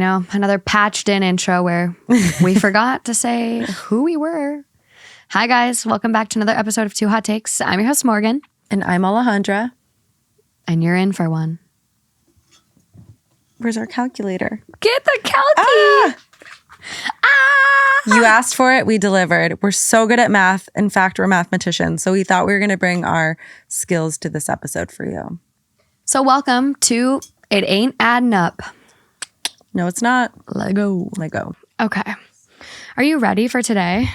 another patched in intro where we forgot to say who we were. Hi, guys. Welcome back to another episode of Two Hot Takes. I'm your host, Morgan. And I'm Alejandra. And you're in for one. Where's our calculator? Get the calci! You asked for it, we delivered. We're so good at math. In fact, we're mathematicians. So we thought we were going to bring our skills to this episode for you. So welcome to It Ain't Adding Up. No, it's not. Lego. Okay. Are you ready for today?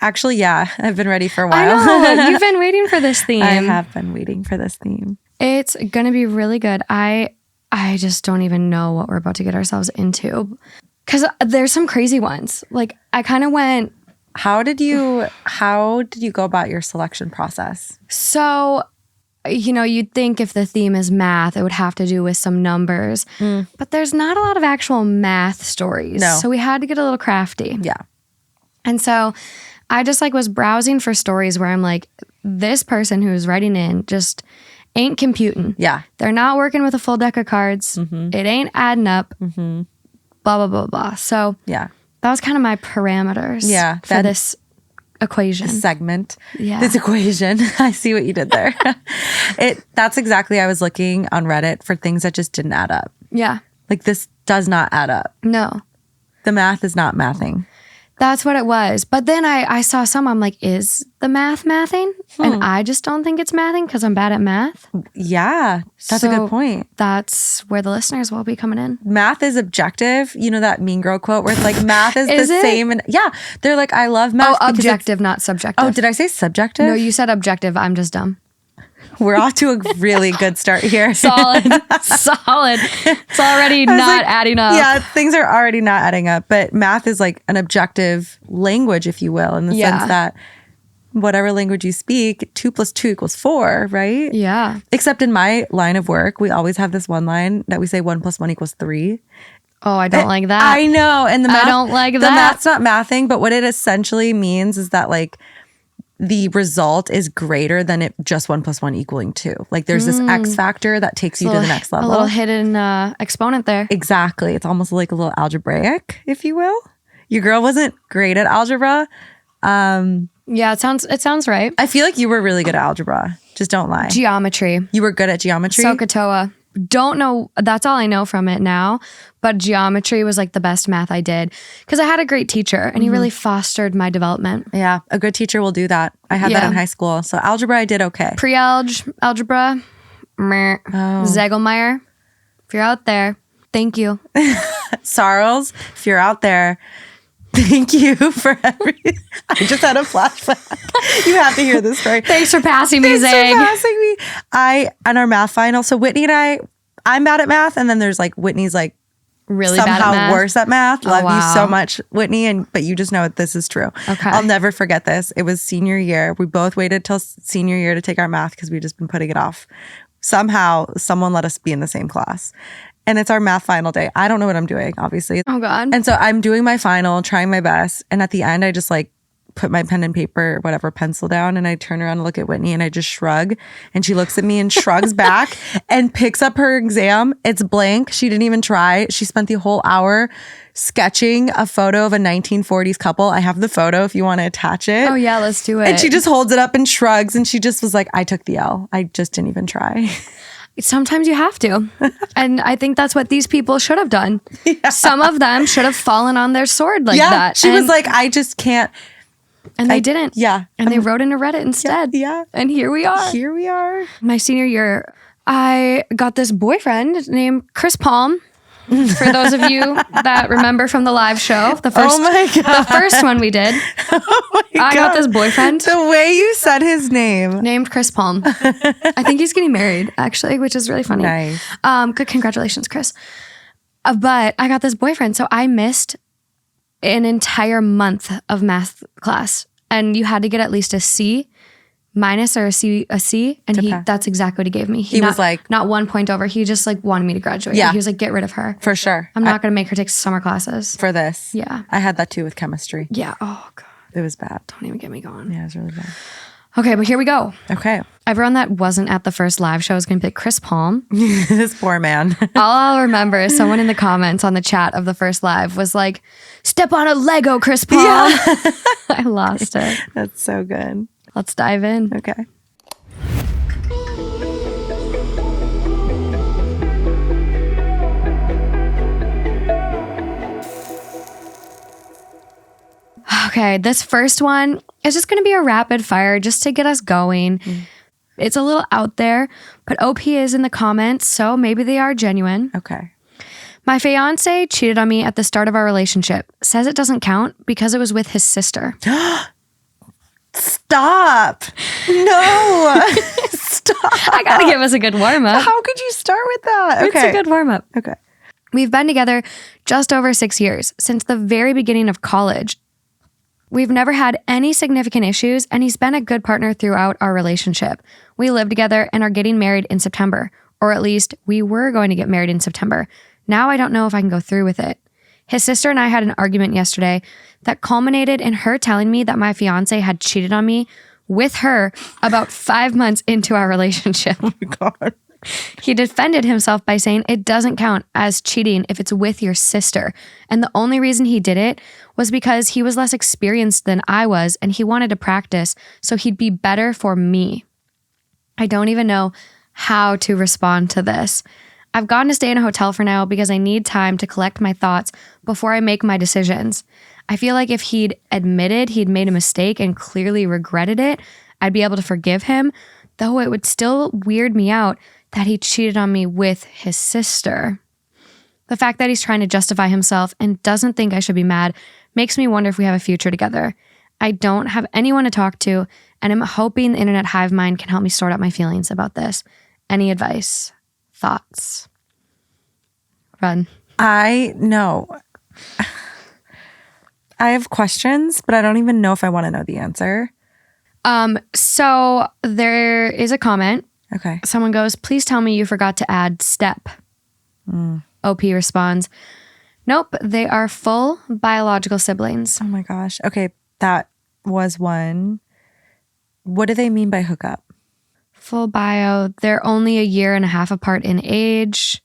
Actually, yeah. I've been ready for a while. I know. You've been waiting for this theme. I have been waiting for this theme. It's going to be really good. I just don't even know what we're about to get ourselves into. Because there's some crazy ones. Like, I kind of went... How did you go about your selection process? So, you'd think if the theme is math, it would have to do with some numbers. But there's not a lot of actual math stories. No. So we had to get a little crafty. Yeah. And so I just was browsing for stories where I'm like, this person who's writing in just ain't computing. Yeah. They're not working with a full deck of cards. Mm-hmm. It ain't adding up. Mm-hmm. Blah, blah, blah, blah. So yeah, that was kind of my parameters for this equation. Segment. Yeah. This equation. I see what you did there. That's exactly, I was looking on Reddit for things that just didn't add up. Yeah. Like, this does not add up. No. The math is not mathing. That's what it was. But then I saw some, I'm like, is the math mathing? And I just don't think it's mathing because I'm bad at math. Yeah, that's a good point. That's where the listeners will be coming in. Math is objective. You know that Mean Girl quote where it's like, math is Is the it? same. And yeah, they're like, I love math. Oh, objective, not subjective. Oh, did I say subjective? No, you said objective. I'm just dumb. We're off to a really good start here. Solid. It's already not adding up. Yeah, things are already not adding up. But math is like an objective language, if you will, in the sense that whatever language you speak, 2 + 2 = 4, right? Yeah. Except in my line of work, we always have this one line that we say 1 + 1 = 3. Oh, I don't like that. I know. And the math, I don't like that. The math's not mathing, but what it essentially means is that like the result is greater than it just 1 + 1 = 2. Like there's this X factor that takes you to the next level. A little hidden exponent there. Exactly. It's almost like a little algebraic, if you will. Your girl wasn't great at algebra. Yeah, it sounds right. I feel like you were really good at algebra. Just don't lie. Geometry. You were good at geometry? SOHCAHTOA. Don't know. That's all I know from it now. But geometry was like the best math I did because I had a great teacher and he really fostered my development. Yeah, a good teacher will do that. I had that in high school. So algebra, I did okay. Algebra, Zegelmeyer. If you're out there, thank you. Sarles, if you're out there, thank you for everything. I just had a flashback. You have to hear this story. Thanks for passing me, Zeg. Thanks for passing me. On our math final, so Whitney and I'm bad at math, and then there's like Whitney's like really somehow bad at math. Worse at math. Oh, Love wow. you so much, Whitney, but you just know that this is true. Okay. I'll never forget this. It was senior year. We both waited till senior year to take our math because we'd just been putting it off. Somehow, someone let us be in the same class. And it's our math final day. I don't know what I'm doing, obviously. Oh, God. And so I'm doing my final, trying my best. And at the end, I just like put my pen and paper, whatever, pencil down. And I turn around and look at Whitney and I just shrug. And she looks at me and shrugs back and picks up her exam. It's blank. She didn't even try. She spent the whole hour sketching a photo of a 1940s couple. I have the photo if you want to attach it. Oh, yeah, let's do it. And she just holds it up and shrugs. And she just was like, I took the L. I just didn't even try. Sometimes you have to. And I think that's what these people should have done. Yeah. Some of them should have fallen on their sword like that. She was like, I just can't. And they didn't. Yeah. And they wrote into Reddit instead. Yeah. And here we are. My senior year, I got this boyfriend named Chris Palm. For those of you that remember from the live show, the first one we did, I got this boyfriend. The way you said his name. Named Chris Palm. I think he's getting married, actually, which is really funny. Nice. Good, congratulations, Chris. But I got this boyfriend, so I missed an entire month of math class. And you had to get at least a C minus or a C, and that's exactly what he gave me. He was like, not 1 point over. He just like wanted me to graduate. Yeah. He was like, get rid of her. For sure. I'm not going to make her take summer classes. For this. Yeah. I had that too with chemistry. Yeah. Oh, God. It was bad. Don't even get me going. Yeah, it was really bad. Okay, but here we go. Okay. Everyone that wasn't at the first live show is going to pick Chris Palm. This poor man. All I'll remember is someone in the comments on the chat of the first live was like, step on a Lego, Chris Palm. Yeah. I lost it. That's so good. Let's dive in. Okay. Okay, this first one is just going to be a rapid fire just to get us going. It's a little out there, but OP is in the comments, so maybe they are genuine. Okay. My fiance cheated on me at the start of our relationship. Says it doesn't count because it was with his sister. Stop. No. Stop. I got to give us a good warm-up. How could you start with that? Okay. It's a good warm-up. Okay. We've been together just over 6 years, since the very beginning of college. We've never had any significant issues, and he's been a good partner throughout our relationship. We live together and are getting married in September, or at least we were going to get married in September. Now I don't know if I can go through with it. His sister and I had an argument yesterday that culminated in her telling me that my fiance had cheated on me with her about 5 months into our relationship. Oh my God. He defended himself by saying it doesn't count as cheating if it's with your sister. And the only reason he did it was because he was less experienced than I was and he wanted to practice so he'd be better for me. I don't even know how to respond to this. I've gone to stay in a hotel for now because I need time to collect my thoughts before I make my decisions. I feel like if he'd admitted he'd made a mistake and clearly regretted it, I'd be able to forgive him, though it would still weird me out that he cheated on me with his sister. The fact that he's trying to justify himself and doesn't think I should be mad makes me wonder if we have a future together. I don't have anyone to talk to, and I'm hoping the internet hive mind can help me sort out my feelings about this. Any advice? Thoughts? Run. I have questions, but I don't even know if I want to know the answer. So there is a comment. Okay. Someone goes, please tell me you forgot to add step. OP responds, nope, they are full biological siblings. Oh my gosh. Okay, that was one. What do they mean by hookup? Full bio, they're only 1.5 years apart in age.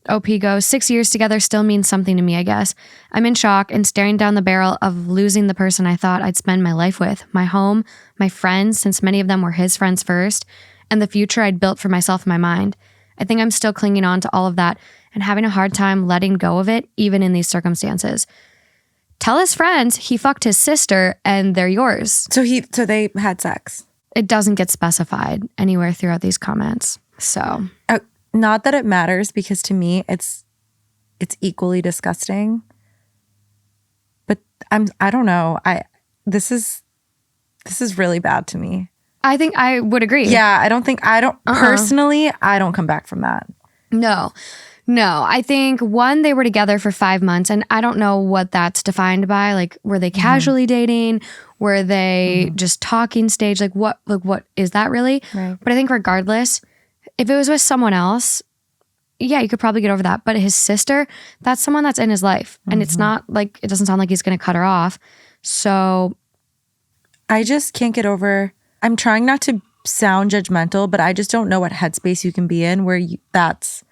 OP goes, 6 years together still means something to me, I guess. I'm in shock and staring down the barrel of losing the person I thought I'd spend my life with, my home, my friends, since many of them were his friends first, and the future I'd built for myself in my mind. I think I'm still clinging on to all of that and having a hard time letting go of it, even in these circumstances. Tell his friends he fucked his sister and they're yours. So they had sex. It doesn't get specified anywhere throughout these comments. So not that it matters, because to me it's equally disgusting. But I don't know. This is really bad to me. I think I would agree. Yeah, personally, I don't come back from that. No. I think one, they were together for 5 months, and I don't know what that's defined by. Like, were they casually dating? Were they just talking stage? Like what is that really? Right. But I think regardless, if it was with someone else, yeah, you could probably get over that. But his sister, that's someone that's in his life. And it's not like, it doesn't sound like he's going to cut her off. So I just can't get over. I'm trying not to sound judgmental, but I just don't know what headspace you can be in where that's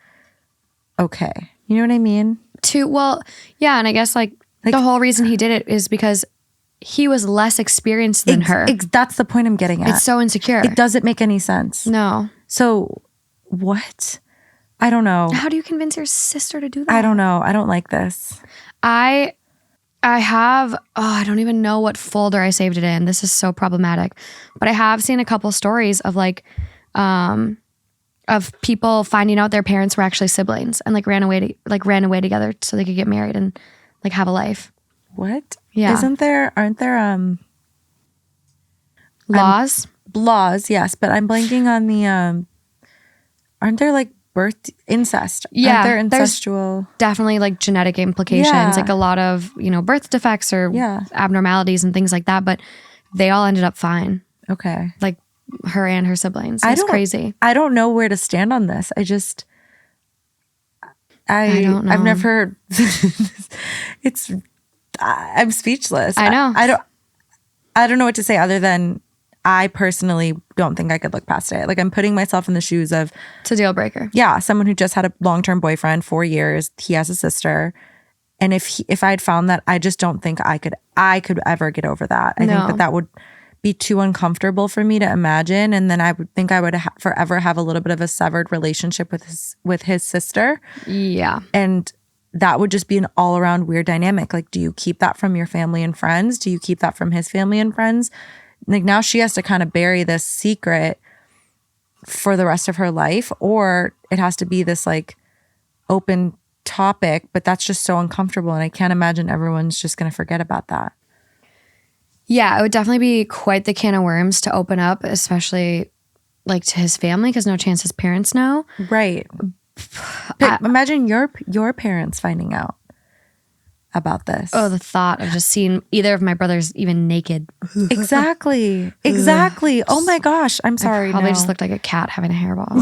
okay. You know what I mean? Well, yeah. And I guess like the whole reason he did it is because he was less experienced than her. That's the point I'm getting at. It's so insecure. It doesn't make any sense. No. So what? I don't know. How do you convince your sister to do that? I don't know. I don't like this. I have, I don't even know what folder I saved it in. This is so problematic. But I have seen a couple stories of like, of people finding out their parents were actually siblings and ran away together so they could get married and like have a life. What? Yeah. Aren't there laws? Laws, yes, but I'm blanking on the aren't there like incest? Yeah. Aren't there incestual? Definitely like genetic implications, Yeah. like a lot of, birth defects or abnormalities and things like that, but they all ended up fine. Okay. Like her and her siblings. It's crazy. I don't know where to stand on this. I don't know. I've never I'm speechless. I know. I don't know what to say other than I personally don't think I could look past it. Like I'm putting myself in the shoes of It's a deal breaker. Yeah, someone who just had a long-term boyfriend, 4 years. He has a sister. And if I had found that, I just don't think I could ever get over that. I think that would be too uncomfortable for me to imagine. And then I would think I would forever have a little bit of a severed relationship with his sister. Yeah. And that would just be an all-around weird dynamic. Like, do you keep that from your family and friends? Do you keep that from his family and friends? Like now she has to kind of bury this secret for the rest of her life, or it has to be this like open topic, but that's just so uncomfortable. And I can't imagine everyone's just going to forget about that. Yeah, it would definitely be quite the can of worms to open up, especially like to his family, because no chance his parents know. Right. Imagine your parents finding out about this. Oh, the thought of just seeing either of my brothers even naked. Exactly. Oh my gosh. I'm sorry. I probably just looked like a cat having a hairball.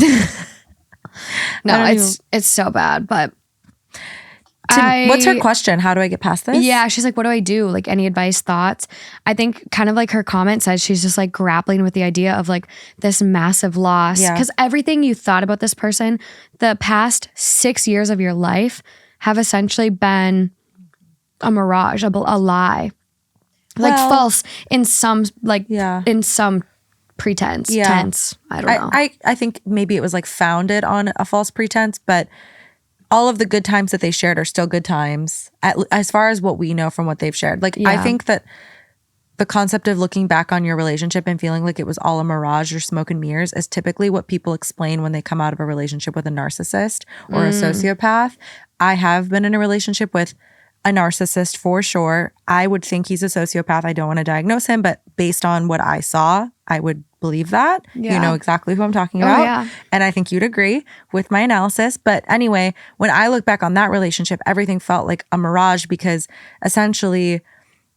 No, it's so bad, but what's her question? How do I get past this? Yeah, she's like, what do I do? Like, any advice, thoughts? I think kind of like her comment says, she's just like grappling with the idea of like this massive loss. Because everything you thought about this person, the past 6 years of your life have essentially been a mirage, a lie. Like false in some, in some pretense, tense. I don't know. I think maybe it was like founded on a false pretense, but all of the good times that they shared are still good times as far as what we know from what they've shared. Like, I think that the concept of looking back on your relationship and feeling like it was all a mirage or smoke and mirrors is typically what people explain when they come out of a relationship with a narcissist or a sociopath. I have been in a relationship with a narcissist for sure. I would think he's a sociopath. I don't want to diagnose him, but based on what I saw, I would believe that. Yeah. You know exactly who I'm talking about. Yeah. And I think you'd agree with my analysis. But anyway, when I look back on that relationship, everything felt like a mirage because essentially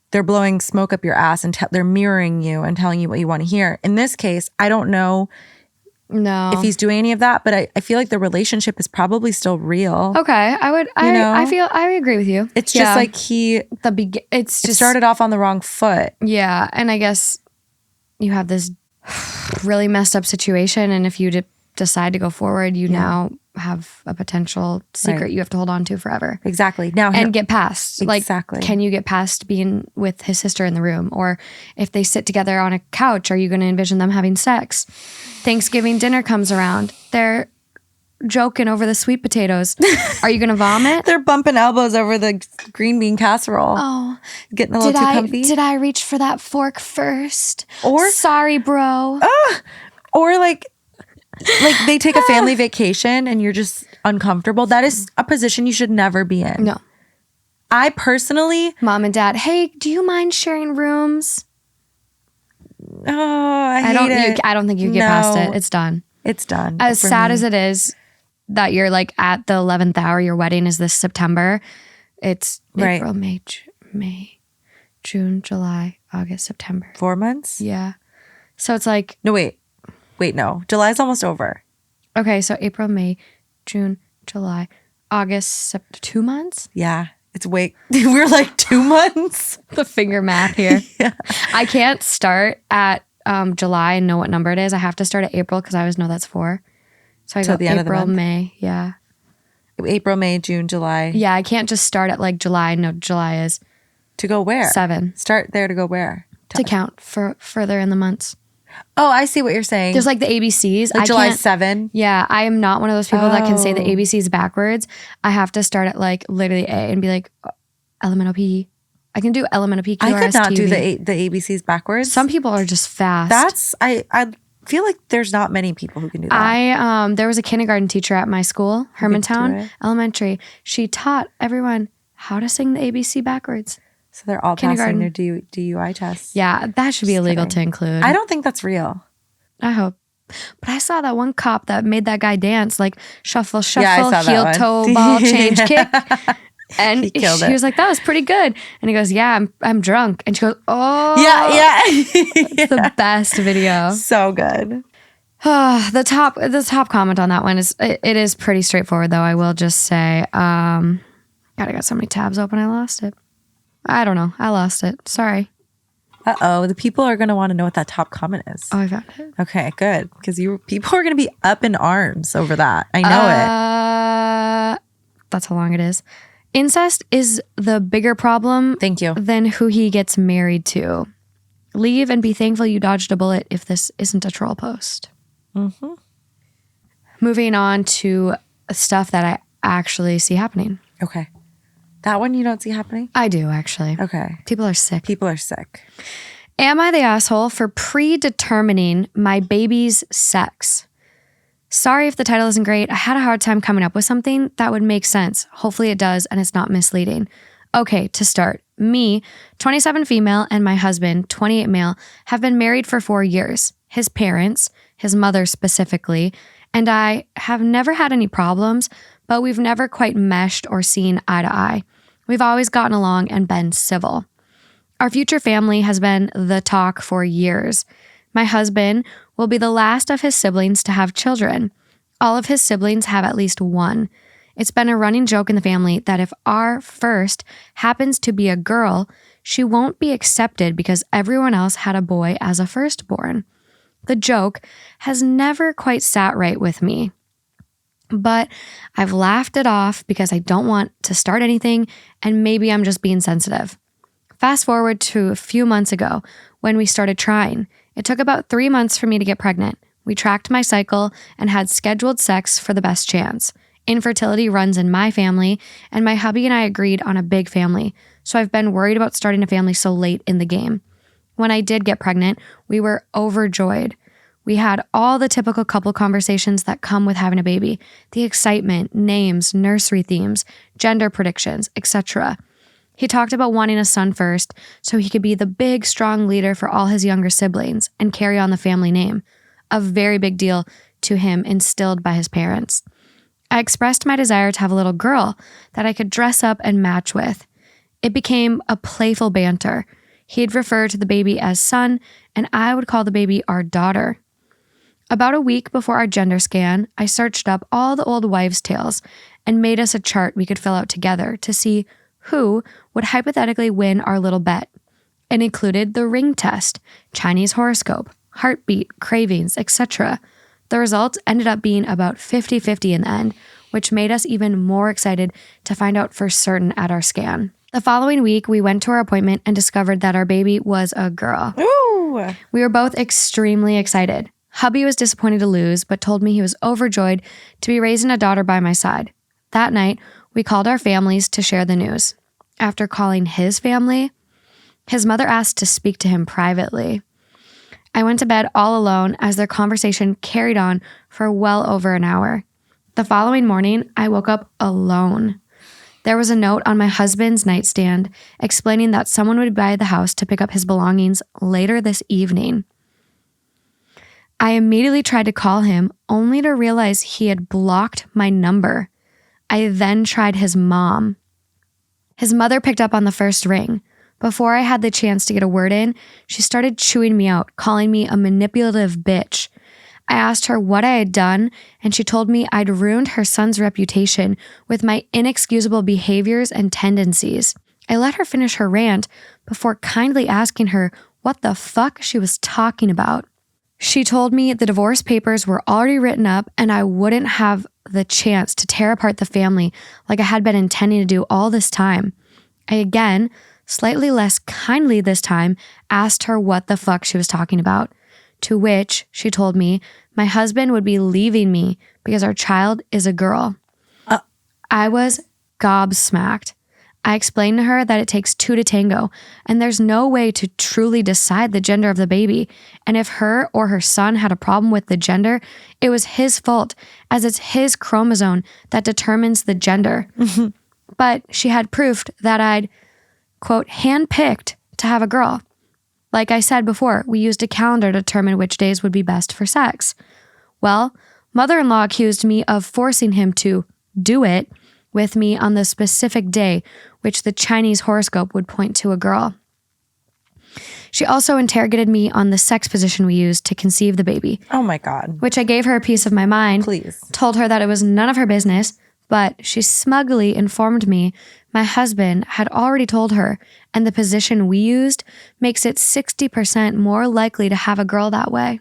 they're blowing smoke up your ass and they're mirroring you and telling you what you want to hear. In this case, I don't know if he's doing any of that, but I feel like the relationship is probably still real. Okay. I agree with you. It's just like it started off on the wrong foot. Yeah. And I guess you have this really messed up situation, and if you decide to go forward, you now have a potential secret you have to hold on to forever. Exactly. Now and get past. Exactly. Like, can you get past being with his sister in the room? Or if they sit together on a couch, are you going to envision them having sex? Thanksgiving dinner comes around. They're joking over the sweet potatoes. Are you going to vomit? They're bumping elbows over the green bean casserole. Oh. Getting a little too comfy. Did I reach for that fork first? Or sorry, bro. Or like they take a family vacation and you're just uncomfortable. That is a position you should never be in. No. I personally... Mom and dad, hey, do you mind sharing rooms? Oh, I don't think you get past it. It's done. It's done. As sad as it is that you're like at the 11th hour, your wedding is this September. It's April, May, June, July, August, September. 4 months? Yeah. So it's like... No, wait, no. July's almost over. Okay, so April, May, June, July, August, 2 months? Yeah. We're like 2 months. The finger math here. Yeah. I can't start at July and know what number it is. I have to start at April because I always know that's 4. So I go April, May. Yeah. April, May, June, July. Yeah, I can't just start at like July and know July is. To go where? 7. Start there to go where? To count for further in the months. Oh, I see what you're saying. There's like the ABCs. Like July 7. Yeah, I am not one of those people that can say the ABCs backwards. I have to start at like literally A and be like elemental P. I can do elemental P, Q, R, S, T, V. I could not do the ABCs backwards. Some people are just fast. I feel like there's not many people who can do that. There was a kindergarten teacher at my school, Hermantown Elementary. She taught everyone how to sing the ABC backwards. So they're all passing their DUI tests. Yeah, that should be illegal to include. I don't think that's real. I hope. But I saw that one cop that made that guy dance, like shuffle, yeah, heel, toe, ball, change, kick. And she was like, that was pretty good. And he goes, yeah, I'm drunk. And she goes, oh. Yeah. It's the best video. So good. The top comment on that one is, it is pretty straightforward though. I will just say, God, I got so many tabs open, I lost it. I don't know. I lost it. Sorry. Uh-oh, the people are going to want to know what that top comment is. Oh, I found it. Okay, good. Because people are going to be up in arms over that. I know it. That's how long it is. Incest is the bigger problem. Thank you. Than who he gets married to. Leave and be thankful you dodged a bullet if this isn't a troll post. Mm-hmm. Moving on to stuff that I actually see happening. Okay. That one you don't see happening? I do, actually. Okay. People are sick. People are sick. Am I the asshole for predetermining my baby's sex? Sorry if the title isn't great. I had a hard time coming up with something that would make sense. Hopefully it does and it's not misleading. Okay, to start, me, 27 female, and my husband, 28 male, have been married for 4 years. His parents, his mother specifically, and I have never had any problems, but we've never quite meshed or seen eye to eye. We've always gotten along and been civil. Our future family has been the talk for years. My husband will be the last of his siblings to have children. All of his siblings have at least one. It's been a running joke in the family that if our first happens to be a girl, she won't be accepted because everyone else had a boy as a firstborn. The joke has never quite sat right with me, but I've laughed it off because I don't want to start anything and maybe I'm just being sensitive. Fast forward to a few months ago when we started trying. It took about 3 months for me to get pregnant. We tracked my cycle and had scheduled sex for the best chance. Infertility runs in my family, and my hubby and I agreed on a big family, so I've been worried about starting a family so late in the game. When I did get pregnant, we were overjoyed. We had all the typical couple conversations that come with having a baby, the excitement, names, nursery themes, gender predictions, etc. He talked about wanting a son first so he could be the big, strong leader for all his younger siblings and carry on the family name, a very big deal to him instilled by his parents. I expressed my desire to have a little girl that I could dress up and match with. It became a playful banter. He'd refer to the baby as son, and I would call the baby our daughter. About a week before our gender scan, I searched up all the old wives' tales and made us a chart we could fill out together to see who would hypothetically win our little bet. It included the ring test, Chinese horoscope, heartbeat, cravings, etc. The results ended up being about 50-50 in the end, which made us even more excited to find out for certain at our scan. The following week, we went to our appointment and discovered that our baby was a girl. Ooh! We were both extremely excited. Hubby was disappointed to lose, but told me he was overjoyed to be raising a daughter by my side. That night, we called our families to share the news. After calling his family, his mother asked to speak to him privately. I went to bed all alone as their conversation carried on for well over an hour. The following morning, I woke up alone. There was a note on my husband's nightstand explaining that someone would be by the house to pick up his belongings later this evening. I immediately tried to call him, only to realize he had blocked my number. I then tried his mom. His mother picked up on the first ring. Before I had the chance to get a word in, she started chewing me out, calling me a manipulative bitch. I asked her what I had done, and she told me I'd ruined her son's reputation with my inexcusable behaviors and tendencies. I let her finish her rant before kindly asking her what the fuck she was talking about. She told me the divorce papers were already written up and I wouldn't have the chance to tear apart the family like I had been intending to do all this time. I again, slightly less kindly this time, asked her what the fuck she was talking about, to which she told me my husband would be leaving me because our child is a girl. I was gobsmacked. I explained to her that it takes two to tango, and there's no way to truly decide the gender of the baby. And if her or her son had a problem with the gender, it was his fault, as it's his chromosome that determines the gender. But she had proof that I'd, quote, handpicked to have a girl. Like I said before, we used a calendar to determine which days would be best for sex. Well, mother-in-law accused me of forcing him to do it with me on the specific day, which the Chinese horoscope would point to a girl. She also interrogated me on the sex position we used to conceive the baby. Oh my God. Which I gave her a piece of my mind. Please. Told her that it was none of her business, But she smugly informed me my husband had already told her, and the position we used makes it 60% more likely to have a girl that way.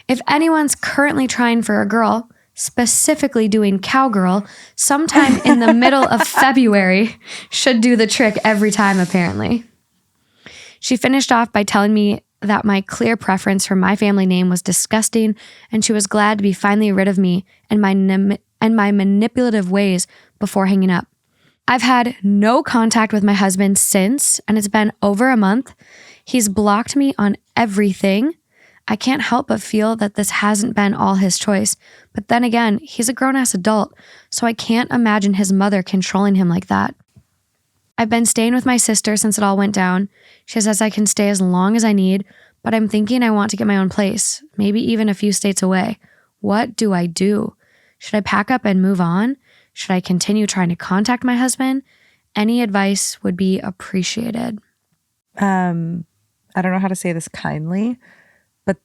If anyone's currently trying for a girl, specifically doing cowgirl, sometime in the middle of February should do the trick every time, apparently. She finished off by telling me that my clear preference for my family name was disgusting, and she was glad to be finally rid of me and my manipulative ways before hanging up. I've had no contact with my husband since, and it's been over a month. He's blocked me on everything. I can't help but feel that this hasn't been all his choice. But then again, he's a grown-ass adult, so I can't imagine his mother controlling him like that. I've been staying with my sister since it all went down. She says I can stay as long as I need, but I'm thinking I want to get my own place, maybe even a few states away. What do I do? Should I pack up and move on? Should I continue trying to contact my husband? Any advice would be appreciated. I don't know how to say this kindly, but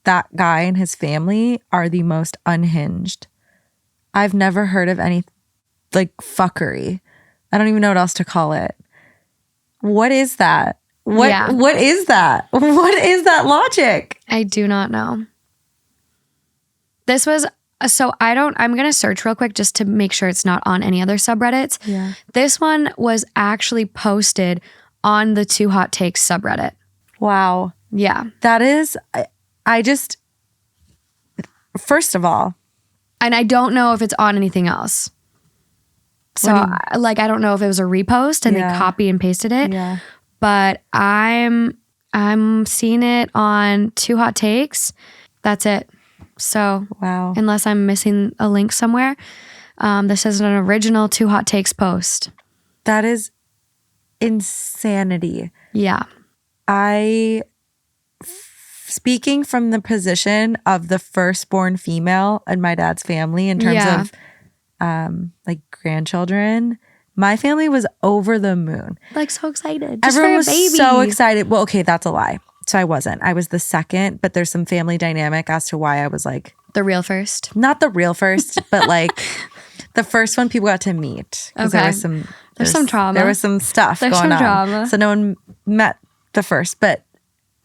that guy and his family are the most unhinged. I've never heard of any fuckery. I don't even know what else to call it. What is that? What is that? What is that logic? I do not know. This was I'm going to search real quick just to make sure it's not on any other subreddits. Yeah. This one was actually posted on the Too Hot Takes subreddit. Wow. Yeah. That is, I just, first of all. And I don't know if it's on anything else. So I don't know if it was a repost and they copy and pasted it. Yeah. But I'm seeing it on Too Hot Takes. That's it. So wow. Unless I'm missing a link somewhere, this is an original Too Hot Takes post. That is insanity. Yeah. Speaking from the position of the firstborn female in my dad's family in terms of grandchildren, my family was over the moon. So excited. Just everyone was baby. So excited. Well, okay, that's a lie. So I wasn't. I was the second, but there's some family dynamic as to why I was the real first. Not the real first, but the first one people got to meet. Okay. There's some trauma. There was some stuff going on. Drama. So no one met the first, but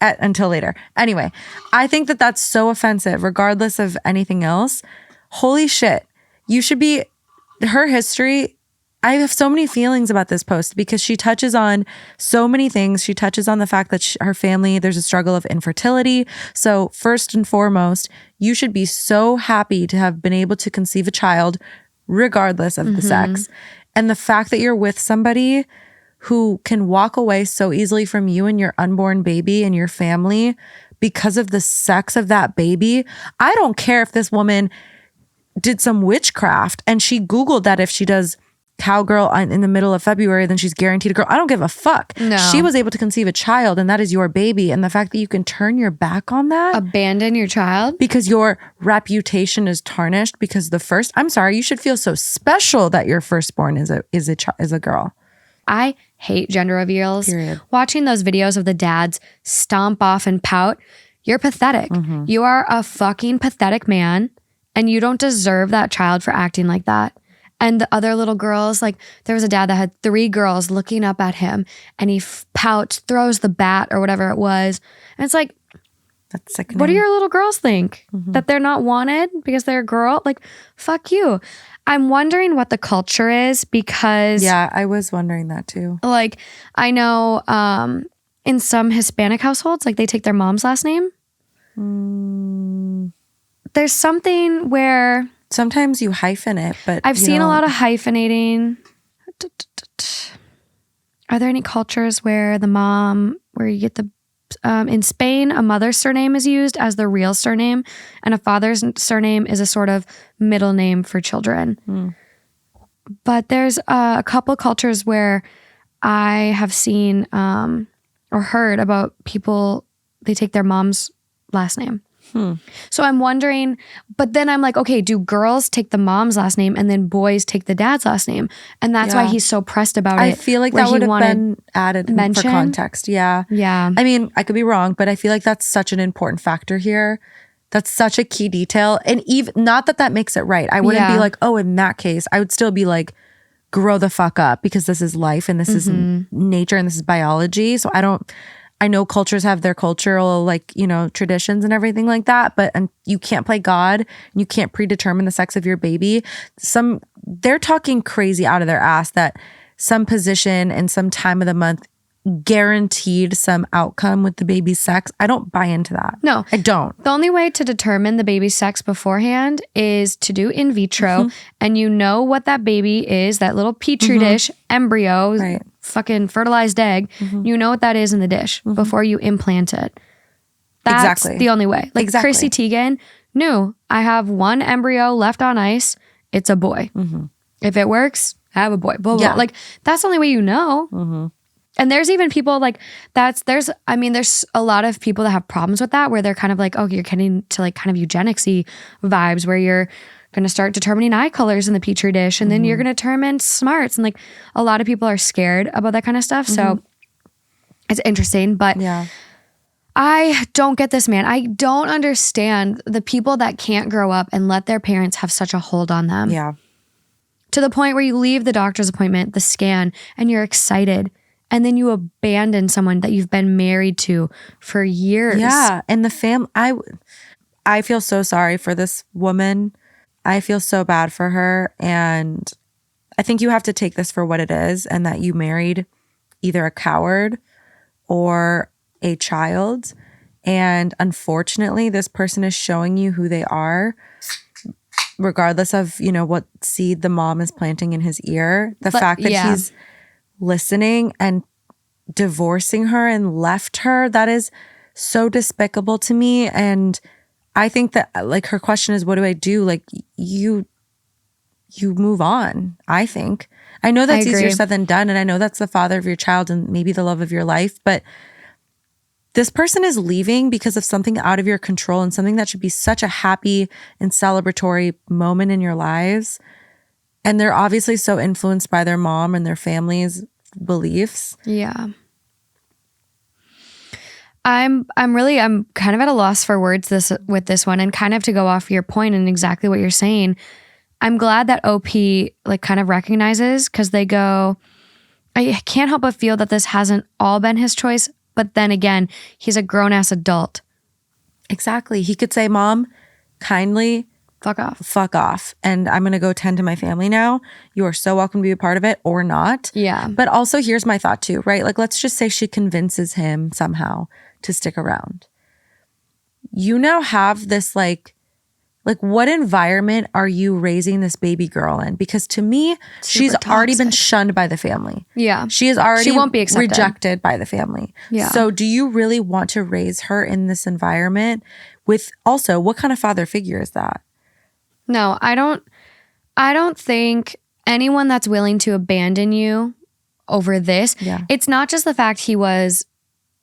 until later. Anyway, I think that that's so offensive, regardless of anything else. Holy shit. You should be, her history, I have so many feelings about this post because she touches on so many things. She touches on the fact that her family, there's a struggle of infertility. So first and foremost, you should be so happy to have been able to conceive a child regardless of the sex. And the fact that you're with somebody who can walk away so easily from you and your unborn baby and your family because of the sex of that baby. I don't care if this woman did some witchcraft and she Googled that if she does cowgirl in the middle of February, then she's guaranteed a girl. I don't give a fuck. No. She was able to conceive a child and that is your baby. And the fact that you can turn your back on that. Abandon your child. Because your reputation is tarnished because I'm sorry, you should feel so special that your firstborn is a girl. I hate gender reveals. Period. Watching those videos of the dads stomp off and pout, you're pathetic. You are a fucking pathetic man and you don't deserve that child for acting like that. And the other little girls, there was a dad that had 3 girls looking up at him and he pouts, throws the bat or whatever it was. And it's that's sickening. What do your little girls think? That they're not wanted because they're a girl? Fuck you. I'm wondering what the culture is because... Yeah, I was wondering that too. I know in some Hispanic households, they take their mom's last name. There's something where... Sometimes you hyphen it, but I've seen a lot of hyphenating. Are there any cultures where you get the, in Spain, a mother's surname is used as the real surname and a father's surname is a sort of middle name for children. But there's a couple cultures where I have seen or heard about people, they take their mom's last name. So I'm wondering, but then I'm okay, do girls take the mom's last name and then boys take the dad's last name? And that's why he's so pressed about it. I feel like that would have been added for context. Yeah. Yeah. I mean, I could be wrong, but I feel like that's such an important factor here That's such a key detail. And even not that makes it right. I wouldn't be like, oh, in that case, I would still be like, grow the fuck up, because this is life and this is nature and this is biology. So I know cultures have their cultural like, traditions and everything like that, but you can't play God. You can't predetermine the sex of your baby. They're talking crazy out of their ass that some position and some time of the month guaranteed some outcome with the baby's sex. I don't buy into that. No, I don't. The only way to determine the baby's sex beforehand is to do in vitro, and you know what that baby is, that little petri dish embryo, fucking fertilized egg. You know what that is in the dish before you implant it. That's the only way. Like Chrissy Teigen knew, I have one embryo left on ice. It's a boy. If it works, I have a boy. Blah, blah, blah. Like that's the only way you know. And there's even people like there's a lot of people that have problems with that, where they're kind of like, oh, you're getting to like kind of eugenics-y vibes, where you're going to start determining eye colors in the petri dish, and then you're going to determine smarts. And like a lot of people are scared about that kind of stuff. So it's interesting, but I don't get this, man. I don't understand the people that can't grow up and let their parents have such a hold on them. Yeah. To the point where you leave the doctor's appointment, the scan, and you're excited. And then you abandon someone that you've been married to for years. Yeah. And the family, I feel so sorry for this woman. I feel so bad for her. And I think you have to take this for what it is, and that you married either a coward or a child. And unfortunately, this person is showing you who they are, regardless of, what seed the mom is planting in his ear. The fact that he's listening and divorcing her and left her, that is so despicable to me. And I think that like her question is, what do I do? Like you move on. I think I know that's easier said than done, and I know that's the father of your child and maybe the love of your life, but this person is leaving because of something out of your control, and something that should be such a happy and celebratory moment in your lives. And they're obviously so influenced by their mom and their family's beliefs. Yeah. I'm kind of at a loss for words with this one, and kind of to go off your point and exactly what you're saying. I'm glad that OP like kind of recognizes, because they go, I can't help but feel that this hasn't all been his choice, but then again, he's a grown-ass adult. Exactly. He could say, Mom, kindly fuck off. And I'm going to go tend to my family now. You are so welcome to be a part of it, or not. Yeah. But also here's my thought too, right? Like, let's just say she convinces him somehow to stick around. You now have this like what environment are you raising this baby girl in? Because to me, she's already been shunned by the family. Yeah. She won't be accepted. Rejected by the family. Yeah. So do you really want to raise her in this environment with also, what kind of father figure is that? No, I don't think anyone that's willing to abandon you over this, it's not just the fact he was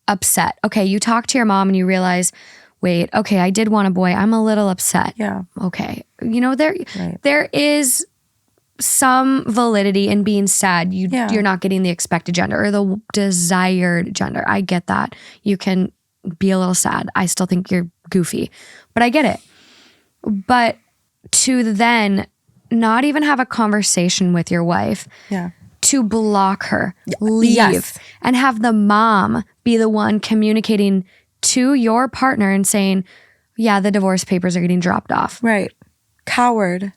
upset. Okay, you talk to your mom and you realize, wait, okay, I did want a boy. I'm a little upset. Yeah. Okay. There is some validity in being sad. You're not getting the expected gender or the desired gender. I get that. You can be a little sad. I still think you're goofy, but I get it. But to then not even have a conversation with your wife, to block her, leave, and have the mom be the one communicating to your partner and saying, yeah, the divorce papers are getting dropped off. Right. Coward.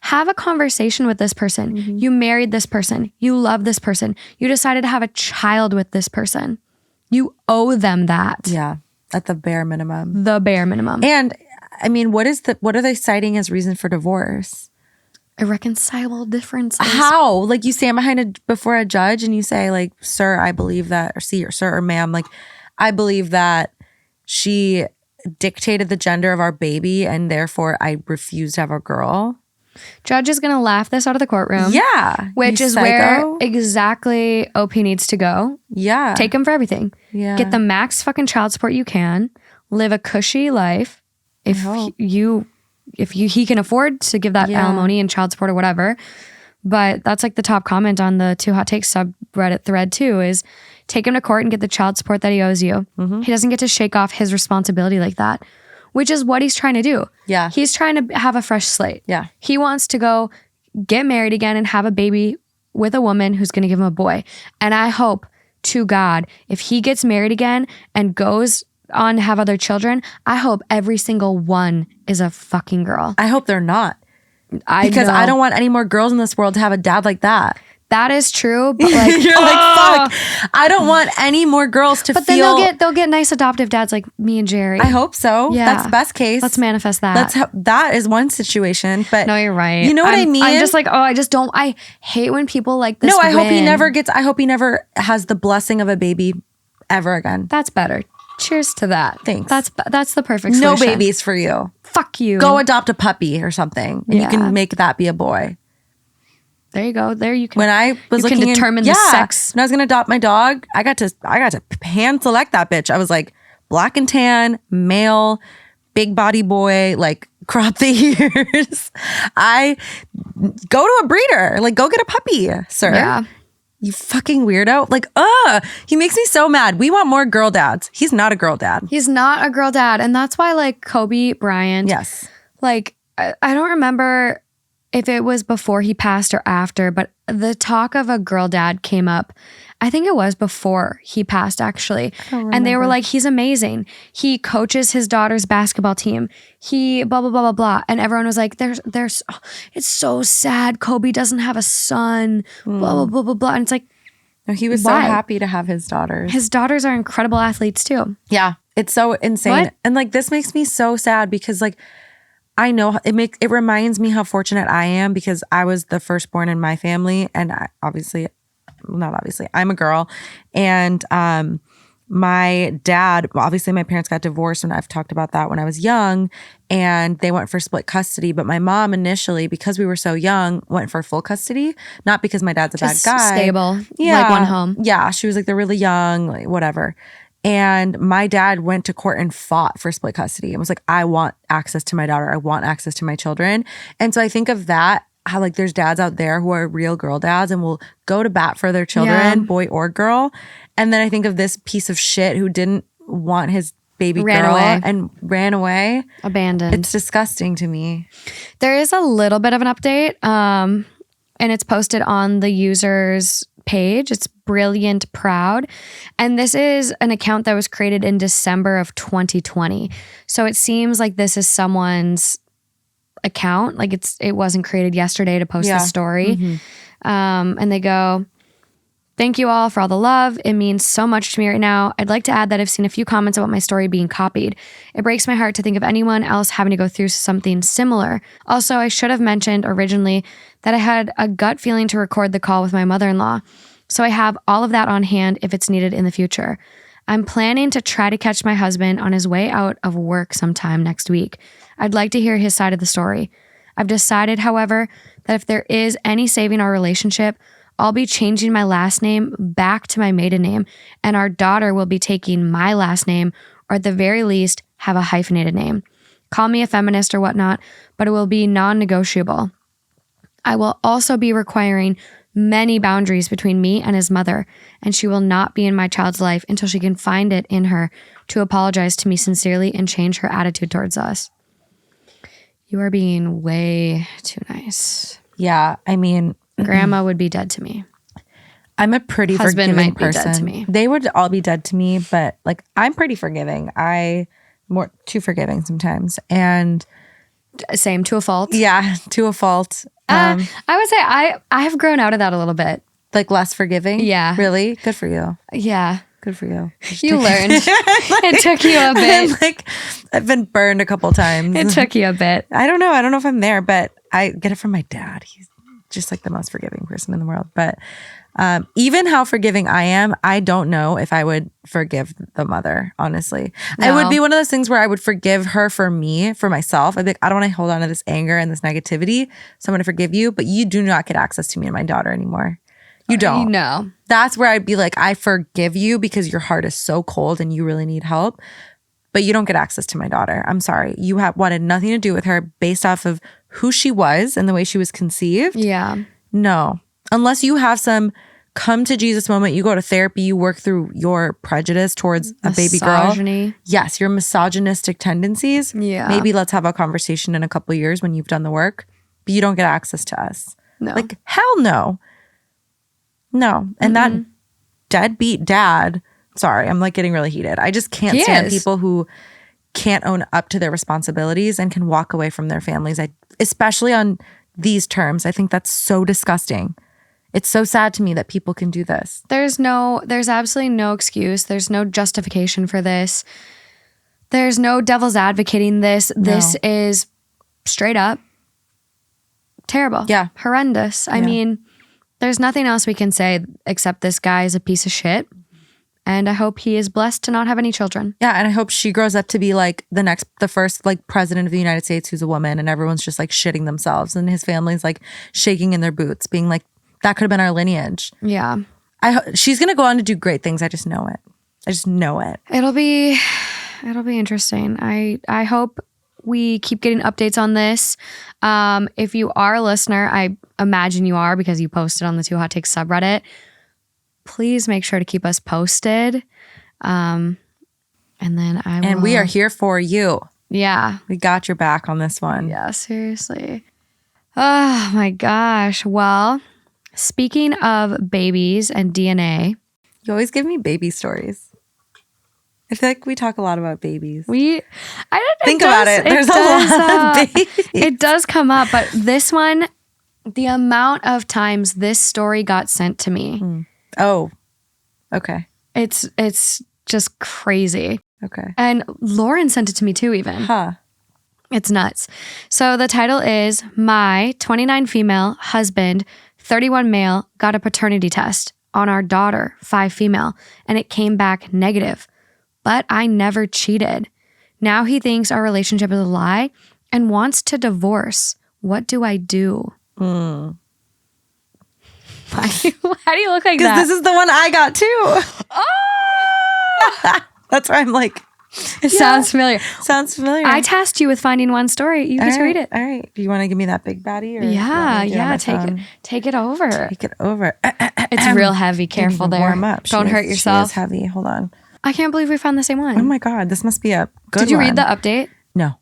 Have a conversation with this person. You married this person. You love this person. You decided to have a child with this person. You owe them that. Yeah. At the bare minimum. And I mean, what are they citing as reason for divorce? Irreconcilable differences. How? Like, you stand before a judge and you say, like, sir, I believe that, or sir or ma'am, like, I believe that she dictated the gender of our baby and therefore I refuse to have a girl. Judge is going to laugh this out of the courtroom. Yeah. Which is where exactly OP needs to go. Yeah. Take him for everything. Yeah. Get the max fucking child support you can. Live a cushy life. If he can afford to give that alimony and child support or whatever. But that's like the top comment on the Two Hot Takes subreddit thread too, is take him to court and get the child support that he owes you. He doesn't get to shake off his responsibility like that. which is what he's trying to do. Yeah. He's trying to have a fresh slate. Yeah. He wants to go get married again and have a baby with a woman who's going to give him a boy. And I hope to God, if he gets married again and goes on to have other children, I hope every single one is a fucking girl. I hope they're not. Because I don't want any more girls in this world to have a dad like that. That is true, but like you're like, fuck. I don't want any more girls to but feel. Then they'll get nice adoptive dads like me and Jerry. I hope so. Yeah. That's best case. Let's manifest that. That is one situation. But no, you're right. You know what I mean? I'm just like, I hate when people like this. No, I hope he never has the blessing of a baby ever again. That's better. Cheers to that. Thanks. That's the perfect solution. No babies for you. Fuck you. Go adopt a puppy or something, and you can make that be a boy. There you go. There you can. When I was looking, determine the sex. When I was gonna adopt my dog, I got to hand select that bitch. I was like black and tan, male, big body boy, like crop the ears. I go to a breeder, like go get a puppy, sir. Yeah. You fucking weirdo. Like, he makes me so mad. We want more girl dads. He's not a girl dad. He's not a girl dad. And that's why like Kobe Bryant. Yes. Like, I don't remember if it was before he passed or after, but the talk of a girl dad came up. I think it was before he passed, actually. And they were like, he's amazing. He coaches his daughter's basketball team. He blah, blah, blah, blah, blah. And everyone was like, it's so sad. Kobe doesn't have a son, blah, blah, blah, blah, blah. And it's like, no, he was so happy to have his daughters. His daughters are incredible athletes too. Yeah. It's so insane. What? And like, this makes me so sad because like, I know it reminds me how fortunate I am because I was the firstborn in my family. And I'm a girl. And my dad, obviously my parents got divorced, and I've talked about that when I was young, and they went for split custody. But my mom initially, because we were so young, went for full custody. Not because my dad's a bad guy. Stable. Yeah. Like one home. Yeah. She was like, they're really young, like whatever. And my dad went to court and fought for split custody and was like, I want access to my daughter. I want access to my children. And so I think of that, how like there's dads out there who are real girl dads and will go to bat for their children, boy or girl. And then I think of this piece of shit who didn't want his baby girl and ran away. Abandoned. It's disgusting to me. There is a little bit of an update, and it's posted on the user's page. It's Brilliant Proud. And this is an account that was created in December of 2020. So it seems like this is someone's account. Like it wasn't created yesterday to post this story. Mm-hmm. And they go, thank you all for all the love. It means so much to me right now. I'd like to add that I've seen a few comments about my story being copied. It breaks my heart to think of anyone else having to go through something similar. Also, I should have mentioned originally that I had a gut feeling to record the call with my mother-in-law. So I have all of that on hand if it's needed in the future. I'm planning to try to catch my husband on his way out of work sometime next week. I'd like to hear his side of the story. I've decided, however, that if there is any saving our relationship, I'll be changing my last name back to my maiden name, and our daughter will be taking my last name, or at the very least, have a hyphenated name. Call me a feminist or whatnot, but it will be non-negotiable. I will also be requiring many boundaries between me and his mother, and she will not be in my child's life until she can find it in her to apologize to me sincerely and change her attitude towards us. You are being way too nice. Yeah, I mean, Grandma would be dead to me. I'm a pretty Husband forgiving might person. Be dead to me. They would all be dead to me, but like I'm pretty forgiving. More too forgiving sometimes, and same to a fault. Yeah, to a fault. I would say I have grown out of that a little bit. Like less forgiving? Yeah. Really? Good for you. Yeah. Good for you. You learned. It took you a bit. I've been burned a couple times. It took you a bit. I don't know. I don't know if I'm there, but I get it from my dad. He's just like the most forgiving person in the world. But even how forgiving I am, I don't know if I would forgive the mother, honestly. No. It would be one of those things where I would forgive her for me, for myself. I'd be like, I don't want to hold on to this anger and this negativity. So I'm going to forgive you, but you do not get access to me and my daughter anymore. You don't. No. That's where I'd be like, I forgive you because your heart is so cold and you really need help, but you don't get access to my daughter. I'm sorry. You wanted nothing to do with her based off of who she was and the way she was conceived. Yeah. No. Unless you have some come to Jesus moment. You go to therapy. You work through your prejudice towards a baby girl. Misogyny. Yes, your misogynistic tendencies. Yeah. Maybe let's have a conversation in a couple of years when you've done the work. But you don't get access to us. No. Like, hell no. No. And that deadbeat dad, sorry, I'm like getting really heated. I just can't stand people who can't own up to their responsibilities and can walk away from their families. Especially on these terms. I think that's so disgusting. It's so sad to me that people can do this. There's absolutely no excuse. There's no justification for this. There's no devil's advocating this. No. This is straight up terrible. Yeah. Horrendous. I mean, there's nothing else we can say except this guy is a piece of shit. And I hope he is blessed to not have any children. Yeah, and I hope she grows up to be like the first like president of the United States who's a woman, and everyone's just like shitting themselves, and his family's like shaking in their boots, being like, that could have been our lineage. Yeah. She's gonna go on to do great things. I just know it. It'll be interesting. I hope we keep getting updates on this. If you are a listener, I imagine you are because you posted on the Two Hot Takes subreddit. Please make sure to keep us posted. And then And we are here for you. Yeah. We got your back on this one. Yeah, seriously. Oh my gosh. Well, speaking of babies and DNA. You always give me baby stories. I feel like we talk a lot about babies. Think about it. There's a lot of babies. It does come up, but this one, the amount of times this story got sent to me. Oh, okay. It's just crazy. Okay. And Lauren sent it to me too, even. Huh. It's nuts. So the title is My 29 Female Husband, 31 Male Got a Paternity Test on Our Daughter, 5 Female, and it came back negative. But I never cheated. Now he thinks our relationship is a lie and wants to divorce. What do I do? How do you look like that? Because this is the one I got too. That's why I'm like, it sounds familiar. Sounds familiar. I tasked you with finding one story. You get to read it. All right. Do you want to give me that big baddie? Or yeah. Take it over. Take it over. It's real heavy. Careful there. Warm up. Don't hurt yourself. She is heavy. Hold on. I can't believe we found the same one. Oh my God. This must be a good one. Did you read the update? No.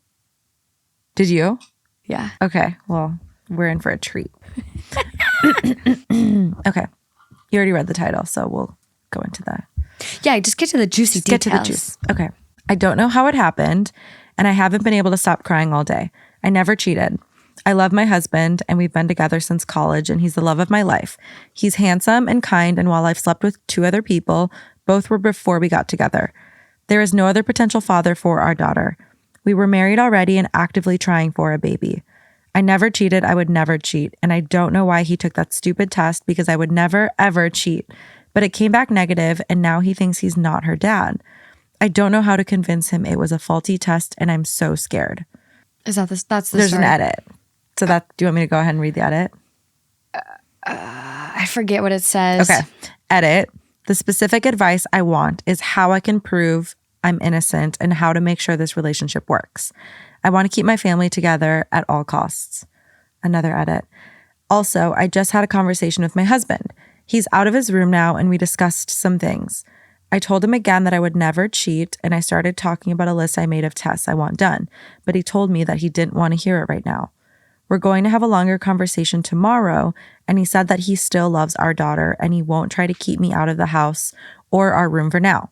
Did you? Yeah. Okay. Well, we're in for a treat. Okay. You already read the title, so we'll go into that. Yeah, just get to the juicy details. Get to the juice. Okay. I don't know how it happened, and I haven't been able to stop crying all day. I never cheated. I love my husband, and we've been together since college, and he's the love of my life. He's handsome and kind, and while I've slept with 2 other people, both were before we got together. There is no other potential father for our daughter. We were married already and actively trying for a baby. I never cheated. I would never cheat. And I don't know why he took that stupid test because I would never, ever cheat. But it came back negative, and now he thinks he's not her dad. I don't know how to convince him it was a faulty test, and I'm so scared. Is that this? That's the There's story. an edit. So do you want me to go ahead and read the edit? I forget what it says. Okay. Edit. The specific advice I want is how I can prove I'm innocent and how to make sure this relationship works. I want to keep my family together at all costs. Another edit. Also, I just had a conversation with my husband. He's out of his room now, and we discussed some things. I told him again that I would never cheat, and I started talking about a list I made of tests I want done, but he told me that he didn't want to hear it right now. We're going to have a longer conversation tomorrow, and he said that he still loves our daughter, and he won't try to keep me out of the house or our room for now.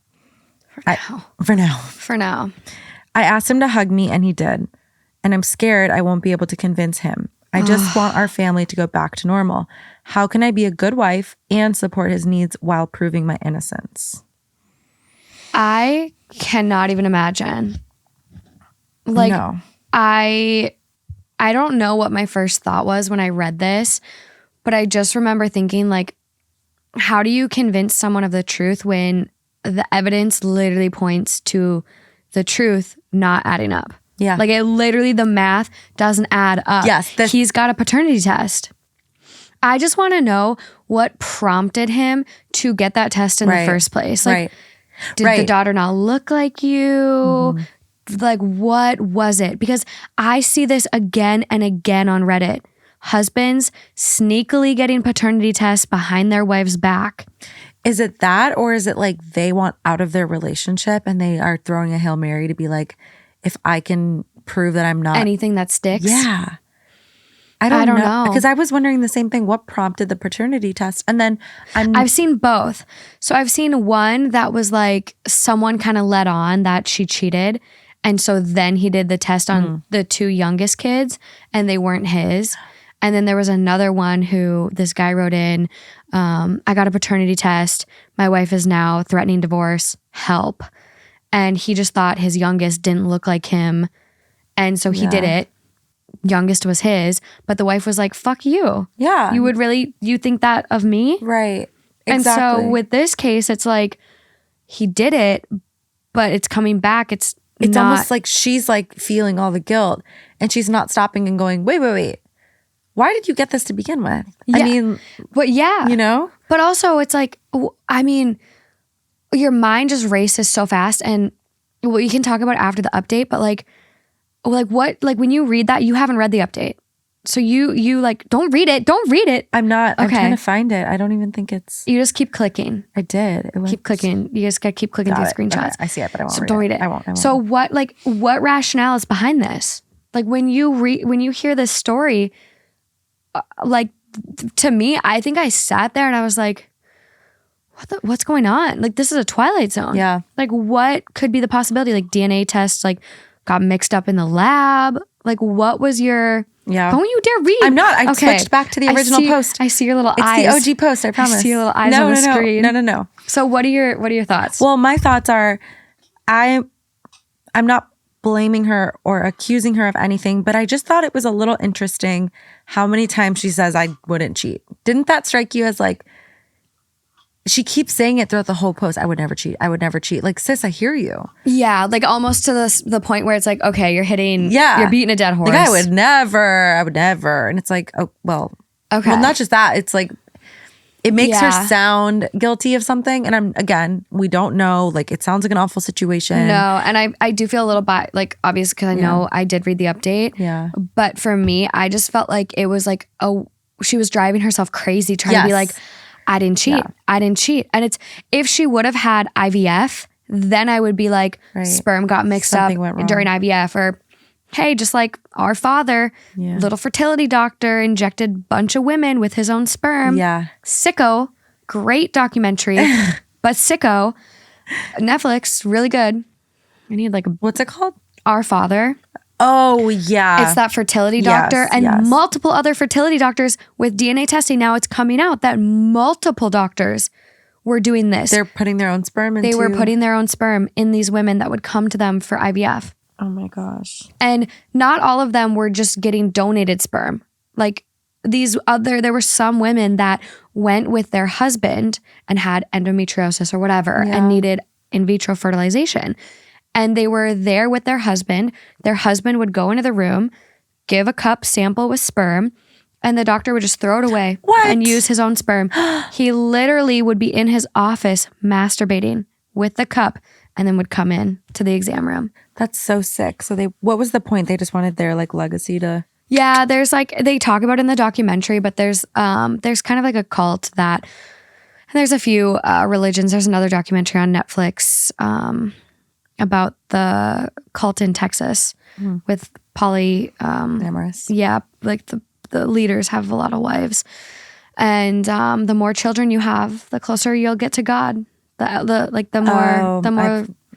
For now. I asked him to hug me, and he did. And I'm scared I won't be able to convince him. I just want our family to go back to normal. How can I be a good wife and support his needs while proving my innocence? I cannot even imagine. Like, no. I don't know what my first thought was when I read this, but I just remember thinking, like, how do you convince someone of the truth when the evidence literally points to the truth not adding up? Yeah. Like, it literally, the math doesn't add up. Yes. He's got a paternity test. I just want to know what prompted him to get that test in the first place. Like, did the daughter not look like you? Like, what was it? Because I see this again and again on Reddit. husbands sneakily getting paternity tests behind their wives' back. Is it that, or is it like they want out of their relationship and they are throwing a Hail Mary to be like, if I can prove that I'm not anything that sticks? Yeah. I don't know. Because I was wondering the same thing. What prompted the paternity test? And then I've seen both. So I've seen one that was like someone kind of let on that she cheated. And so then he did the test on the 2 youngest kids and they weren't his. And then there was another one who this guy wrote in, I got a paternity test. My wife is now threatening divorce. Help. And he just thought his youngest didn't look like him. And so he did it. Youngest was his, but the wife was like, fuck you. Yeah. You think that of me? Right. Exactly. And so with this case, it's like he did it, but it's coming back. It's almost like she's like feeling all the guilt and she's not stopping and going, wait. Why did you get this to begin with? Yeah. I mean, but yeah, you know, but also it's like, I mean, your mind just races so fast, and what you can talk about after the update, but like what, like when you read that, you haven't read the update. So you like, don't read it. I'm not, I'm trying to find it. I don't even think it's. You just keep clicking. I did. Keep clicking. You just gotta keep clicking through the screenshots. Okay. I see it, but I won't so read don't read it. I won't. So what rationale is behind this? Like when you hear this story, like to me, I think I sat there and I was like, what's going on? Like this is a Twilight Zone. Yeah. Like what could be the possibility? Like DNA tests like got mixed up in the lab. Like what was your... Yeah. Don't you dare read. I'm not. I switched back to the original post. I see your little eyes. It's the OG post, I promise. I see your little eyes on the screen. No. So what are your thoughts? Well, my thoughts are I'm not blaming her or accusing her of anything, but I just thought it was a little interesting how many times she says I wouldn't cheat. Didn't that strike you as like, she keeps saying it throughout the whole post, I would never cheat. I would never cheat. Like, sis, I hear you. Yeah, like almost to the point where it's like, okay, you're hitting, you're beating a dead horse. Like, I would never. And it's like, oh, well, okay. Well, not just that. It's like, it makes her sound guilty of something. And we don't know. Like, it sounds like an awful situation. No, and I do feel a little bit, like, obvious because I know I did read the update. Yeah. But for me, I just felt like it was like, she was driving herself crazy trying to be like, I didn't cheat. Yeah. I didn't cheat. And it's, if she would have had IVF, then I would be like, sperm got mixed up during IVF, or hey, just like our father, little fertility doctor injected a bunch of women with his own sperm. Yeah. Sicko. Great documentary, but sicko. Netflix, really good. I need like what's it called? Our Father. Oh, yeah. It's that fertility doctor and multiple other fertility doctors with DNA testing. Now it's coming out that multiple doctors were doing this. They're putting their own sperm into... They were putting their own sperm in these women that would come to them for IVF. Oh my gosh. And not all of them were just getting donated sperm. Like there were some women that went with their husband and had endometriosis or whatever and needed in vitro fertilization. And they were there with their husband. Their husband would go into the room, give a cup sample with sperm, and the doctor would just throw it away and use his own sperm. He literally would be in his office masturbating with the cup and then would come in to the exam room. That's so sick. So what was the point? They just wanted their like legacy to... Yeah, there's like, they talk about it in the documentary, but there's kind of like a cult that, and there's a few religions. There's another documentary on Netflix about the cult in Texas with amorous. Yeah, like the leaders have a lot of wives, and the more children you have, the closer you'll get to God. The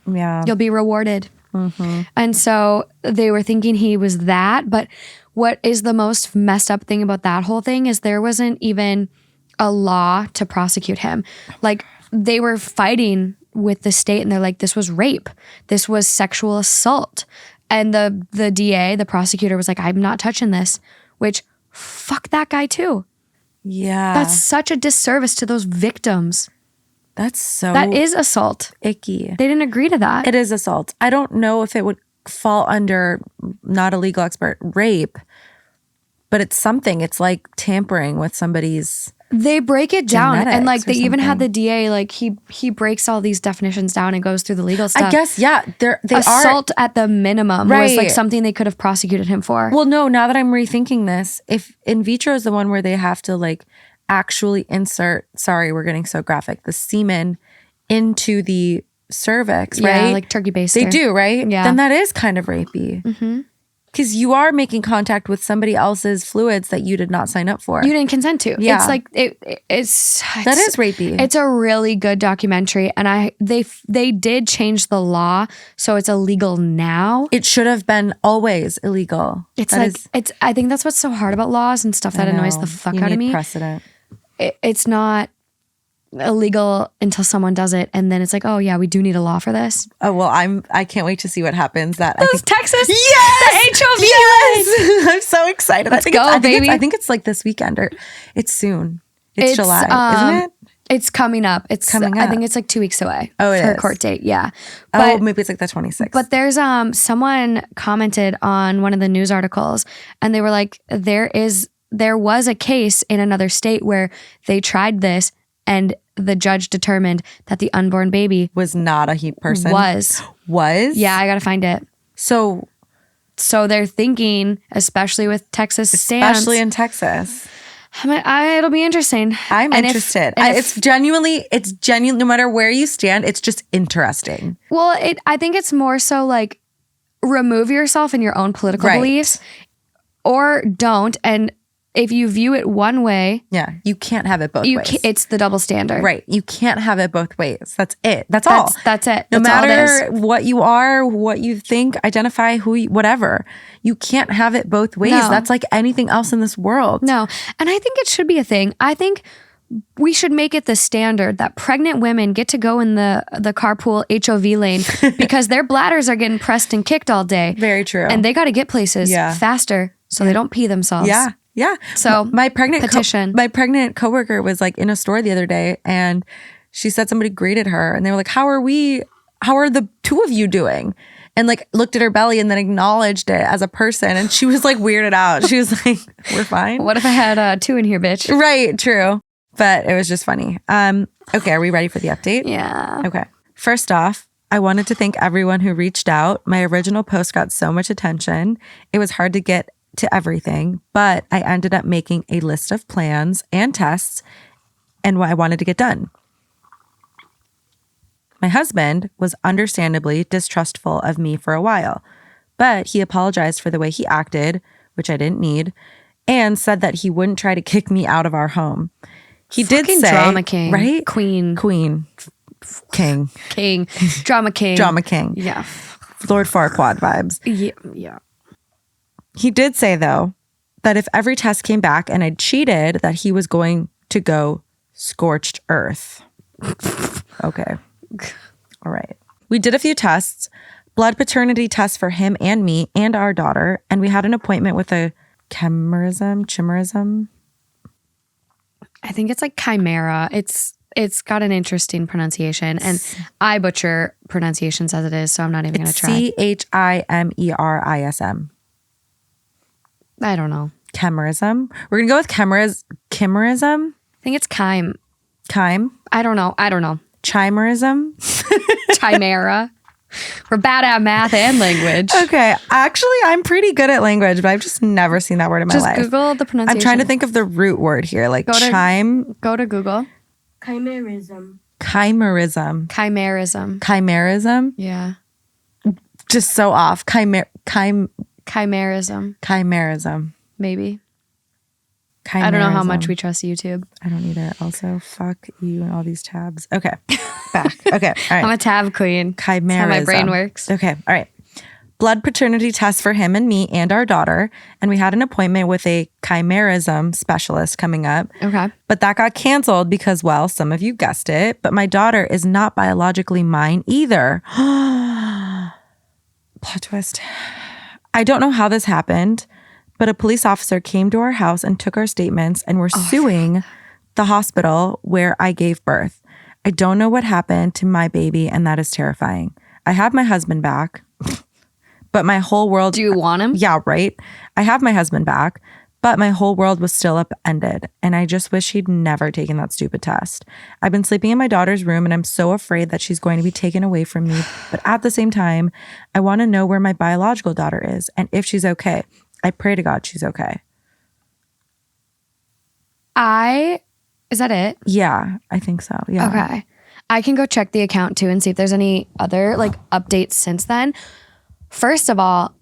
more you'll be rewarded. Mm-hmm. And so they were thinking he was that, but what is the most messed up thing about that whole thing is there wasn't even a law to prosecute him. Like they were fighting with the state and they're like, this was rape. This was sexual assault. And the DA, the prosecutor was like, I'm not touching this, which fuck that guy too. Yeah. That's such a disservice to those victims. That is assault. Icky. They didn't agree to that. It is assault. I don't know if it would fall under, not a legal expert, rape, but it's something. It's like tampering with somebody's They break it down, and like they even had the something. DA, like he breaks all these definitions down and goes through the legal stuff. I guess, yeah, they Assault at the minimum was like Right. something they could have prosecuted him for. Well, no, now that I'm rethinking this, if in vitro is the one where they have to like actually insert, sorry, we're getting so graphic, the semen into the cervix, right? Yeah, like turkey baster. They do, right? Yeah. Then that is kind of rapey. Because you are making contact with somebody else's fluids that you did not sign up for. You didn't consent to. Yeah. It's like it's That is rapey. It's a really good documentary, and they did change the law, so it's illegal now. It should have been always illegal. It's That like is- it's. I think that's what's so hard about laws and stuff that I annoys know. the fuck You out of need me. precedent. It's not illegal until someone does it, and then it's like, oh yeah, we do need a law for this. Oh well, I can't wait to see what happens. That I think Texas, yes, the HOV. yes, I'm so excited. Let's go, baby. I think it's like this weekend or it's soon. It's July, isn't it? It's coming up. It's coming I up. think it's like 2 weeks away. Oh, it for a is? court date. Yeah, Oh, maybe it's like the 26th. But there's someone commented on one of the news articles, and they were like, there was a case in another state where they tried this, and the judge determined that the unborn baby was not a heat person. was. Yeah, I gotta find it. So they're thinking, especially with Texas stance, especially in Texas. It'll be interesting. I'm interested. It's genuine. No matter where you stand, it's just interesting. Well, I think it's more so like remove yourself in your own political Right. beliefs, or don't. And if you view it one way, Yeah, you can't have it both ways. It's the double standard. Right. You can't have it both ways. That's it. That's all. That's it. No That's all it matter is. what you are, what you think, identify, whatever. You can't have it both ways. No. That's like anything else in this world. No. And I think it should be a thing. I think we should make it the standard that pregnant women get to go in the carpool HOV lane because their bladders are getting pressed and kicked all day. Very true. And they got to get places faster so they don't pee themselves. Yeah. Yeah. So my pregnant petition. my pregnant coworker was like in a store the other day, and she said somebody greeted her and they were like, how are the two of you doing? And like looked at her belly and then acknowledged it as a person. And she was like weirded out. She was like, we're fine. What if I had two in here, bitch? Right. True. But it was just funny. Okay. Are we ready for the update? Yeah. Okay. First off, I wanted to thank everyone who reached out. My original post got so much attention. It was hard to get to everything, but I ended up making a list of plans and tests and what I wanted to get done. My husband was understandably distrustful of me for a while, but he apologized for the way he acted, which I didn't need, and said that he wouldn't try to kick me out of our home. He did say, drama king, right? Queen, King, drama king, drama king. Yeah, Lord Farquaad vibes. Yeah. He did say, though, that if every test came back and I'd cheated, that he was going to go scorched earth. Okay. All right. We did a few tests, blood paternity tests for him and me and our daughter, and we had an appointment with a chimerism. I think it's like chimera. It's got an interesting pronunciation, and I butcher pronunciations as it is, so I'm not even going to try. Chimerism. I don't know. Chimerism. We're going to go with chimerism. I think it's chime. Chime. I don't know. Chimerism. Chimera. We're bad at math and language. Okay. Actually, I'm pretty good at language, but I've just never seen that word in my life. Just Google the pronunciation. I'm trying to think of the root word here, like Go to Google. Chimerism. Chimerism. Yeah. Just so off. Chimerism. Maybe. I don't know how much we trust YouTube. I don't need it. Also, fuck you and all these tabs. Okay. Back. Okay. All right. I'm a tab queen. Chimerism. That's how my brain works. Okay. All right. Blood paternity test for him and me and our daughter. And we had an appointment with a chimerism specialist coming up. Okay. But that got canceled because, well, some of you guessed it, but my daughter is not biologically mine either. Plot twist. I don't know how this happened, but a police officer came to our house and took our statements and were suing the hospital where I gave birth. I don't know what happened to my baby, and that is terrifying. I have my husband back, but my whole world... Do you want him? Yeah, right. I have my husband back, But my whole world was still upended, and I just wish he'd never taken that stupid test. I've been sleeping in my daughter's room, and I'm so afraid that she's going to be taken away from me. But at the same time, I want to know where my biological daughter is and if she's okay. I pray to God she's okay. Is that it? Yeah, I think so. Yeah. Okay. I can go check the account too and see if there's any other like updates since then. First of all,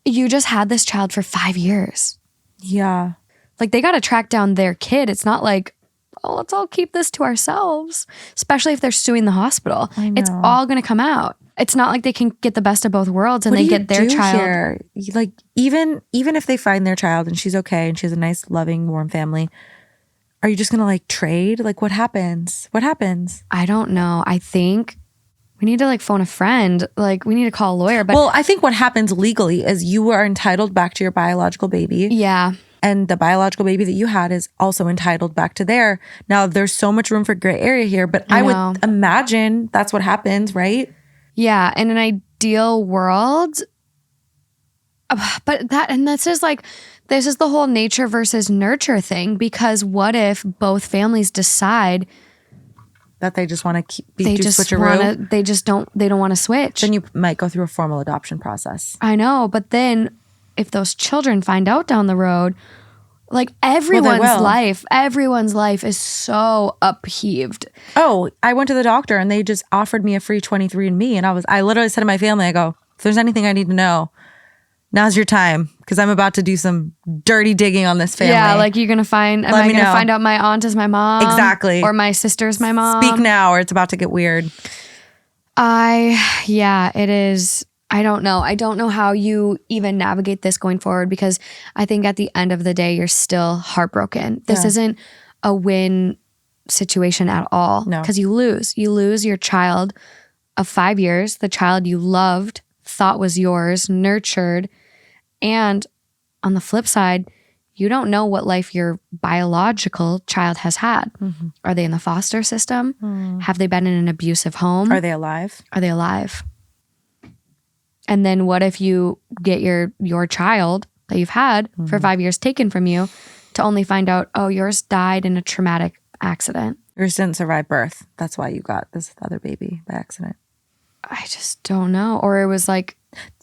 you just had this child for 5 years. Yeah. Like they got to track down their kid. It's not like, oh, let's all keep this to ourselves, especially if they're suing the hospital. I know. It's all going to come out. It's not like they can get the best of both worlds and What they do you get their do child. Here? Like even if they find their child and she's okay and she has a nice, loving, warm family, are you just going to like trade? Like what happens? What happens? I don't know. I think we need to like phone a friend. Like we need to call a lawyer. But well, I think what happens legally is you are entitled back to your biological baby. yeah. And the biological baby that you had is also entitled back to there. Now, there's so much room for gray area here, but I would imagine that's what happens, right? Yeah. In an ideal world, but this is the whole nature versus nurture thing, because what if both families decide that they just want to they don't want to switch? Then you might go through a formal adoption process. I know, but then if those children find out down the road, like everyone's life is so upheaved. Oh, I went to the doctor and they just offered me a free 23andMe, and I literally said to my family, I go, if there's anything I need to know, now's your time, because I'm about to do some dirty digging on this family. Yeah, like am I going to find out my aunt is my mom? Exactly. Or my sister's my mom? Speak now or it's about to get weird. It is. I don't know. I don't know how you even navigate this going forward, because I think at the end of the day, you're still heartbroken. This isn't a win situation at all. No. Because you lose. You lose your child of 5 years, the child you loved, thought was yours, nurtured. And on the flip side, you don't know what life your biological child has had. Mm-hmm. Are they in the foster system? Mm. Have they been in an abusive home? Are they alive? And then what if you get your child that you've had for 5 years taken from you, to only find out, oh, yours died in a traumatic accident. Yours didn't survive birth. That's why you got this other baby by accident. I just don't know. Or it was like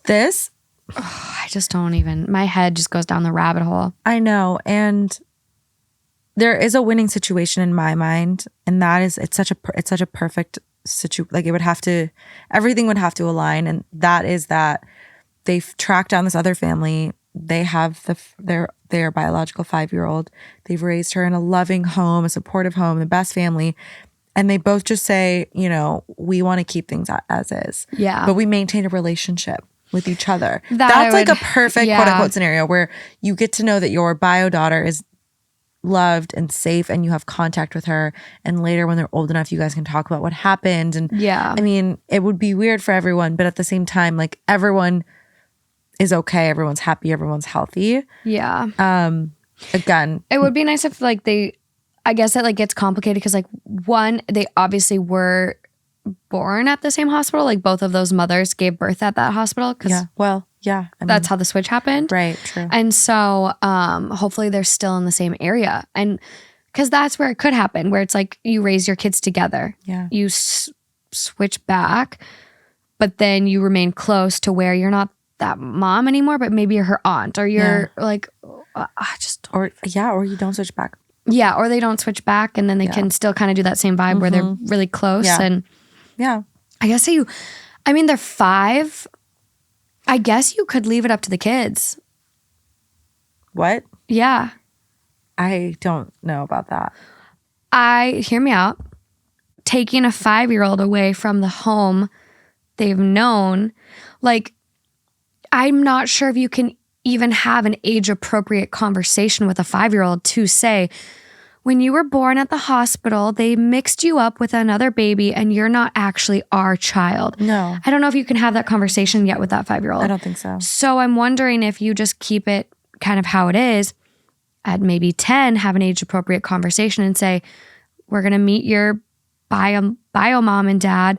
this. I just don't even, my head just goes down the rabbit hole. I know. And there is a winning situation in my mind. And that is, it's such a perfect situation. Like everything would have to align. And that is that they've tracked down this other family. They have their biological 5-year-old. They've raised her in a loving home, a supportive home, the best family. And they both just say, we want to keep things as is. Yeah. But we maintain a relationship with each other. That's like a perfect quote unquote scenario where you get to know that your bio daughter is loved and safe and you have contact with her. And later when they're old enough, you guys can talk about what happened. And yeah, I mean, it would be weird for everyone, but at the same time, like everyone is okay. Everyone's happy. Everyone's healthy. Yeah. Again, it would be nice if like I guess it like gets complicated because like one, they obviously were born at the same hospital. Like both of those mothers gave birth at that hospital. Yeah. Well, yeah. I mean, that's how the switch happened. Right. True. And so hopefully they're still in the same area. And because that's where it could happen, where it's like you raise your kids together. Yeah. You switch back, but then you remain close to where you're not that mom anymore, but maybe you're her aunt or you're like, or you don't switch back. Yeah, or they don't switch back and then they can still kind of do that same vibe where they're really close. Yeah. And yeah, I guess they're 5. I guess you could leave it up to the kids. What? Yeah. I don't know about that. Hear me out. Taking a 5-year-old away from the home they've known, like, I'm not sure if you can even have an age-appropriate conversation with a 5-year-old to say, when you were born at the hospital, they mixed you up with another baby and you're not actually our child. No. I don't know if you can have that conversation yet with that 5-year-old. I don't think so. So I'm wondering if you just keep it kind of how it is. At maybe 10, have an age-appropriate conversation and say, we're going to meet your bio mom and dad,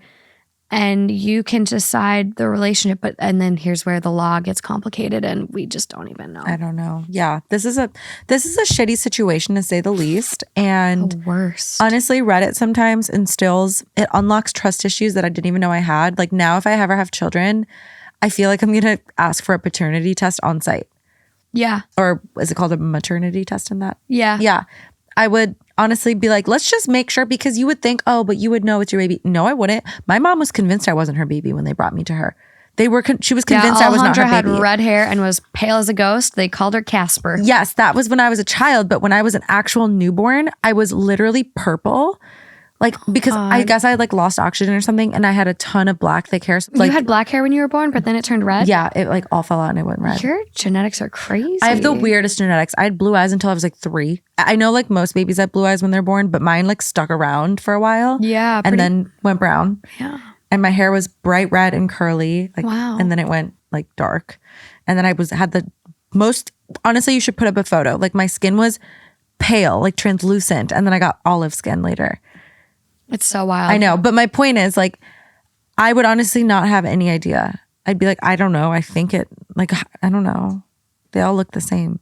and you can decide the relationship, and then here's where the law gets complicated and we just don't even know. I don't know. Yeah. This is a shitty situation to say the least. And the worst. Honestly, Reddit sometimes it unlocks trust issues that I didn't even know I had. Like now, if I ever have children, I feel like I'm going to ask for a paternity test on site. Yeah. Or is it called a maternity test in that? Yeah. Yeah. I would honestly be like, let's just make sure, because you would think, oh, but you would know it's your baby. No, I wouldn't. My mom was convinced I wasn't her baby when they brought me to her. She was convinced I was not her baby. Alejandra had red hair and was pale as a ghost. They called her Casper. Yes, that was when I was a child. But when I was an actual newborn, I was literally purple. Like, because I guess I had like lost oxygen or something, and I had a ton of black thick hair. You had black hair when you were born, but then it turned red? Yeah, it like all fell out and it went red. Your genetics are crazy. I have the weirdest genetics. I had blue eyes until I was like 3. I know like most babies have blue eyes when they're born, but mine like stuck around for a while. Yeah. And then went brown. Yeah. And my hair was bright red and curly. Like, wow. And then it went like dark. And then had the most, honestly, you should put up a photo. Like my skin was pale, like translucent. And then I got olive skin later. It's so wild. I know. But my point is, like, I would honestly not have any idea. I'd be like, I don't know. I think it, like, I don't know. They all look the same.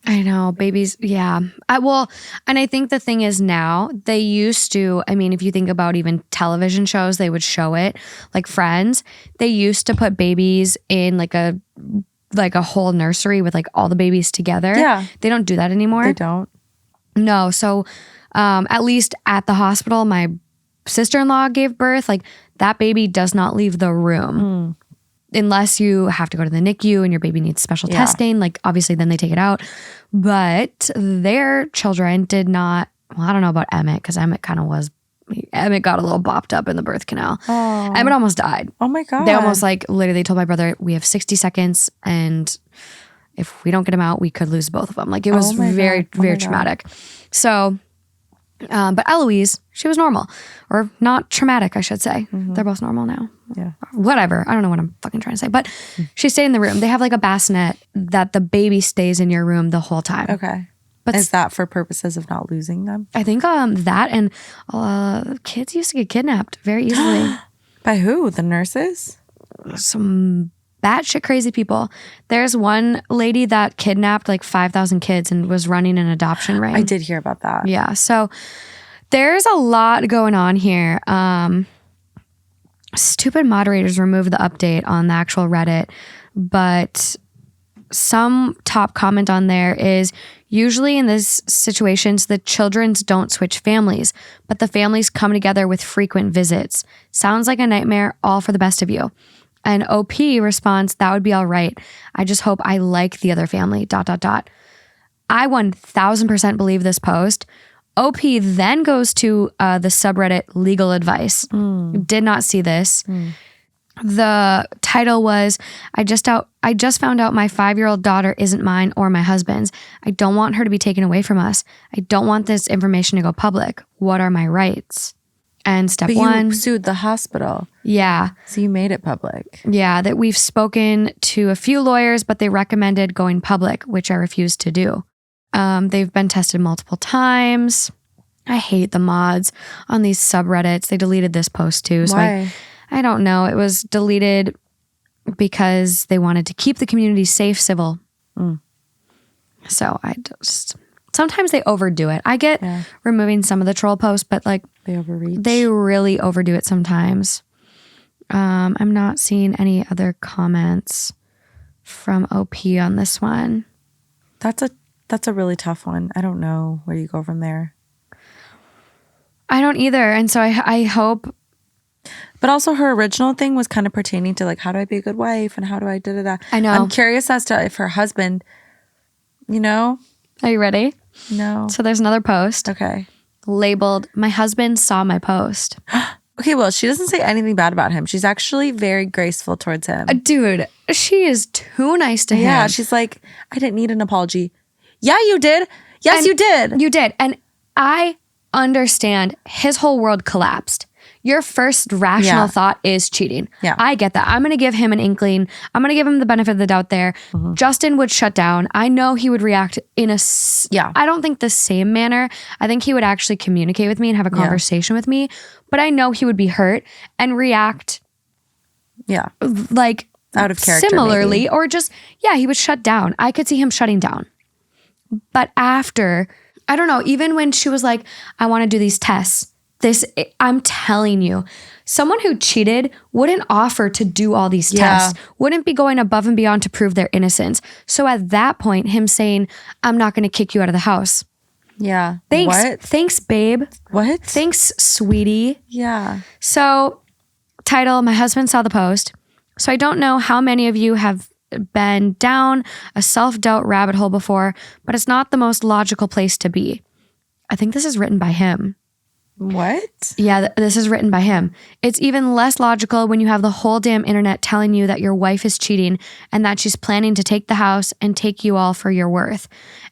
I know. Babies. Yeah. And I think the thing is now, they used to, I mean, if you think about even television shows, they would show it, like Friends. They used to put babies in like a whole nursery with like all the babies together. Yeah. They don't do that anymore. They don't. No. So at least at the hospital, my sister-in-law gave birth. Like that baby does not leave the room unless you have to go to the NICU and your baby needs special testing. Like obviously then they take it out. But their children did not. Well, I don't know about Emmett, because Emmett got a little bopped up in the birth canal. Oh. Emmett almost died. Oh my God. They almost like literally told my brother, we have 60 seconds and if we don't get him out, we could lose both of them. Like it was very traumatic. So, but Eloise, she was normal, or not traumatic, I should say. Mm-hmm. They're both normal now. Yeah. Whatever. I don't know what I'm fucking trying to say, but she stayed in the room. They have like a bassinet that the baby stays in your room the whole time. Okay. But is that for purposes of not losing them? I think that and kids used to get kidnapped very easily. By who? The nurses? Some batshit crazy people. There's one lady that kidnapped like 5,000 kids and was running an adoption ring. I did hear about that. Yeah. So there's a lot going on here. Stupid moderators removed the update on the actual Reddit, but some top comment on there is, usually in these situations, the children's don't switch families, but the families come together with frequent visits. Sounds like a nightmare, all for the best of you. And OP responds, that would be all right. I just hope I like the other family, ... I 1000% believe this post. OP then goes to the subreddit legal advice. Did not see this. The title was, I just found out my 5-year-old daughter isn't mine or my husband's. I don't want her to be taken away from us. I don't want this information to go public. What are my rights? And step one. You sued the hospital. Yeah. So you made it public. Yeah, that we've spoken to a few lawyers, but they recommended going public, which I refused to do. They've been tested multiple times. I hate the mods on these subreddits. They deleted this post too. So Why? I don't know. It was deleted because they wanted to keep the community safe, civil. So sometimes they overdo it. I get removing some of the troll posts, but like they overreach. They really overdo it sometimes. I'm not seeing any other comments from OP on this one. That's a really tough one. I don't know where you go from there. I don't either. And so I hope. But also her original thing was kind of pertaining to like, how do I be a good wife and how do I da-da-da. I know. I'm curious as to if her husband, you know. Are you ready? No. So there's another post. Okay. Labeled, my husband saw my post. Okay, well, she doesn't say anything bad about him. She's actually very graceful towards him. Dude, she is too nice to him. Yeah, she's like, I didn't need an apology. Yeah, you did. Yes, you did. You did. And I understand his whole world collapsed. your first rational thought is cheating. Yeah. I get that. I'm going to give him an inkling. I'm going to give him the benefit of the doubt there. Justin would shut down. I know he would react in a, I don't think the same manner. I think he would actually communicate with me and have a conversation with me, but I know he would be hurt and react like out of character similarly, maybe. or just, he would shut down. I could see him shutting down. But after, I don't know, even when she was like, I want to do these tests, I'm telling you, someone who cheated wouldn't offer to do all these tests, wouldn't be going above and beyond to prove their innocence. So at that point, him saying, I'm not going to kick you out of the house. Yeah. Thanks. What? Thanks, babe. What? Thanks, sweetie. Yeah. So, title, my husband saw the post. So I don't know how many of you have been down a self-doubt rabbit hole before, but it's not the most logical place to be. I think this is written by him. What? Yeah, this is written by him. It's even less logical when you have the whole damn internet telling you that your wife is cheating and that she's planning to take the house and take you all for your worth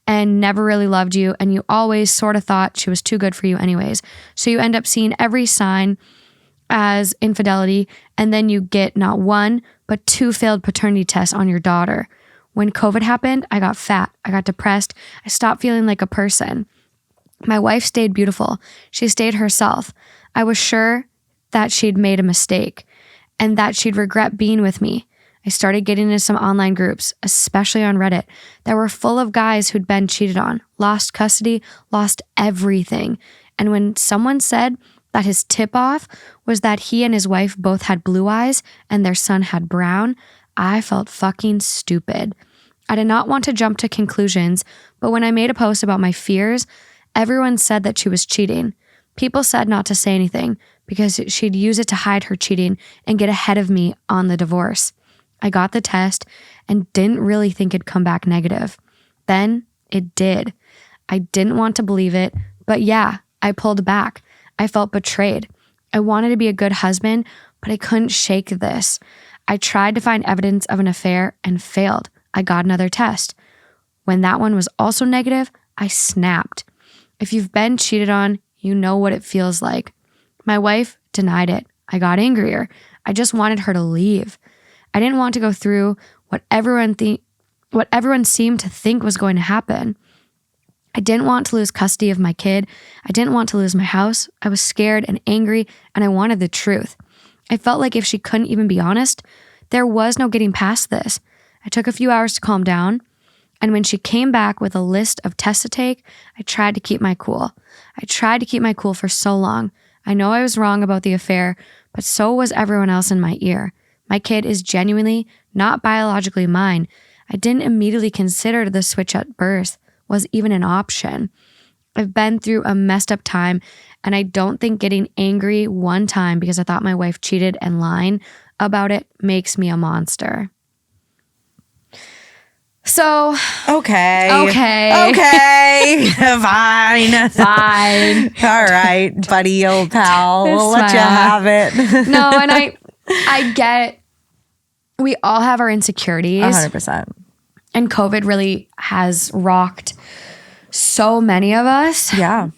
and never really loved you, and you always sort of thought she was too good for you anyways. So you end up seeing every sign as infidelity, and then you get not one, but 2 failed paternity tests on your daughter. When COVID happened, I got fat. I got depressed. I stopped feeling like a person. My wife stayed beautiful. She stayed herself. I was sure that she'd made a mistake and that she'd regret being with me. I started getting into some online groups, especially on Reddit, that were full of guys who'd been cheated on, lost custody, lost everything. And when someone said that his tip-off was that he and his wife both had blue eyes and their son had brown, I felt fucking stupid. I did not want to jump to conclusions, but when I made a post about my fears, everyone said that she was cheating. People said not to say anything because she'd use it to hide her cheating and get ahead of me on the divorce. I got the test and didn't really think it'd come back negative. Then it did. I didn't want to believe it, but I pulled back. I felt betrayed. I wanted to be a good husband, but I couldn't shake this. I tried to find evidence of an affair and failed. I got another test. When that one was also negative, I snapped. If you've been cheated on, you know what it feels like. My wife denied it. I got angrier. I just wanted her to leave. I didn't want to go through what everyone seemed to think was going to happen. I didn't want to lose custody of my kid. I didn't want to lose my house. I was scared and angry, and I wanted the truth. I felt like if she couldn't even be honest, there was no getting past this. I took a few hours to calm down. And when she came back with a list of tests to take, I tried to keep my cool. I tried to keep my cool for so long. I know I was wrong about the affair, but so was everyone else in my ear. My kid is genuinely not biologically mine. I didn't immediately consider the switch at birth was even an option. I've been through a messed up time, and I don't think getting angry one time because I thought my wife cheated and lying about it makes me a monster. So, okay, fine. All right, buddy, old pal, we'll let you have it. No, and I get, we all have our insecurities. 100%. And COVID really has rocked so many of us. Yeah.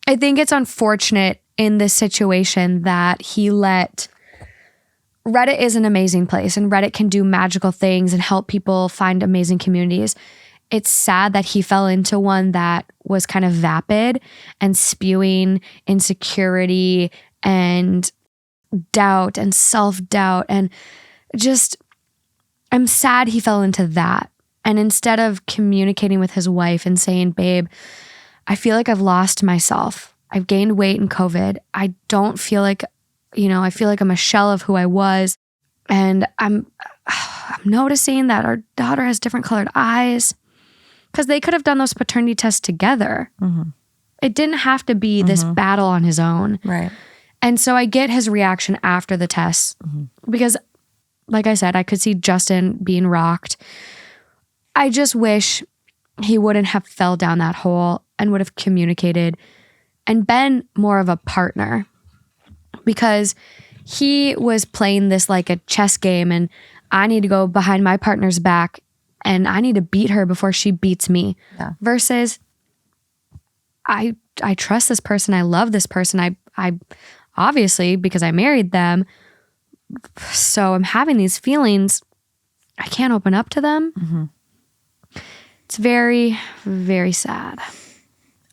I think it's unfortunate in this situation that he let... Reddit is an amazing place, and Reddit can do magical things and help people find amazing communities. It's sad that he fell into one that was kind of vapid and spewing insecurity and doubt and self-doubt. And just, I'm sad he fell into that. And instead of communicating with his wife and saying, babe, I feel like I've lost myself. I've gained weight in COVID. I don't feel like, I feel like I'm a shell of who I was. And I'm noticing that our daughter has different colored eyes, because they could have done those paternity tests together. Mm-hmm. It didn't have to be this battle on his own. Right. And so I get his reaction after the tests because, like I said, I could see Justin being rocked. I just wish he wouldn't have fell down that hole and would have communicated and been more of a partner, because he was playing this like a chess game, and I need to go behind my partner's back and I need to beat her before she beats me. Yeah. Versus I trust this person. I love this person. obviously, because I married them. So I'm having these feelings. I can't open up to them. Mm-hmm. It's very, very sad.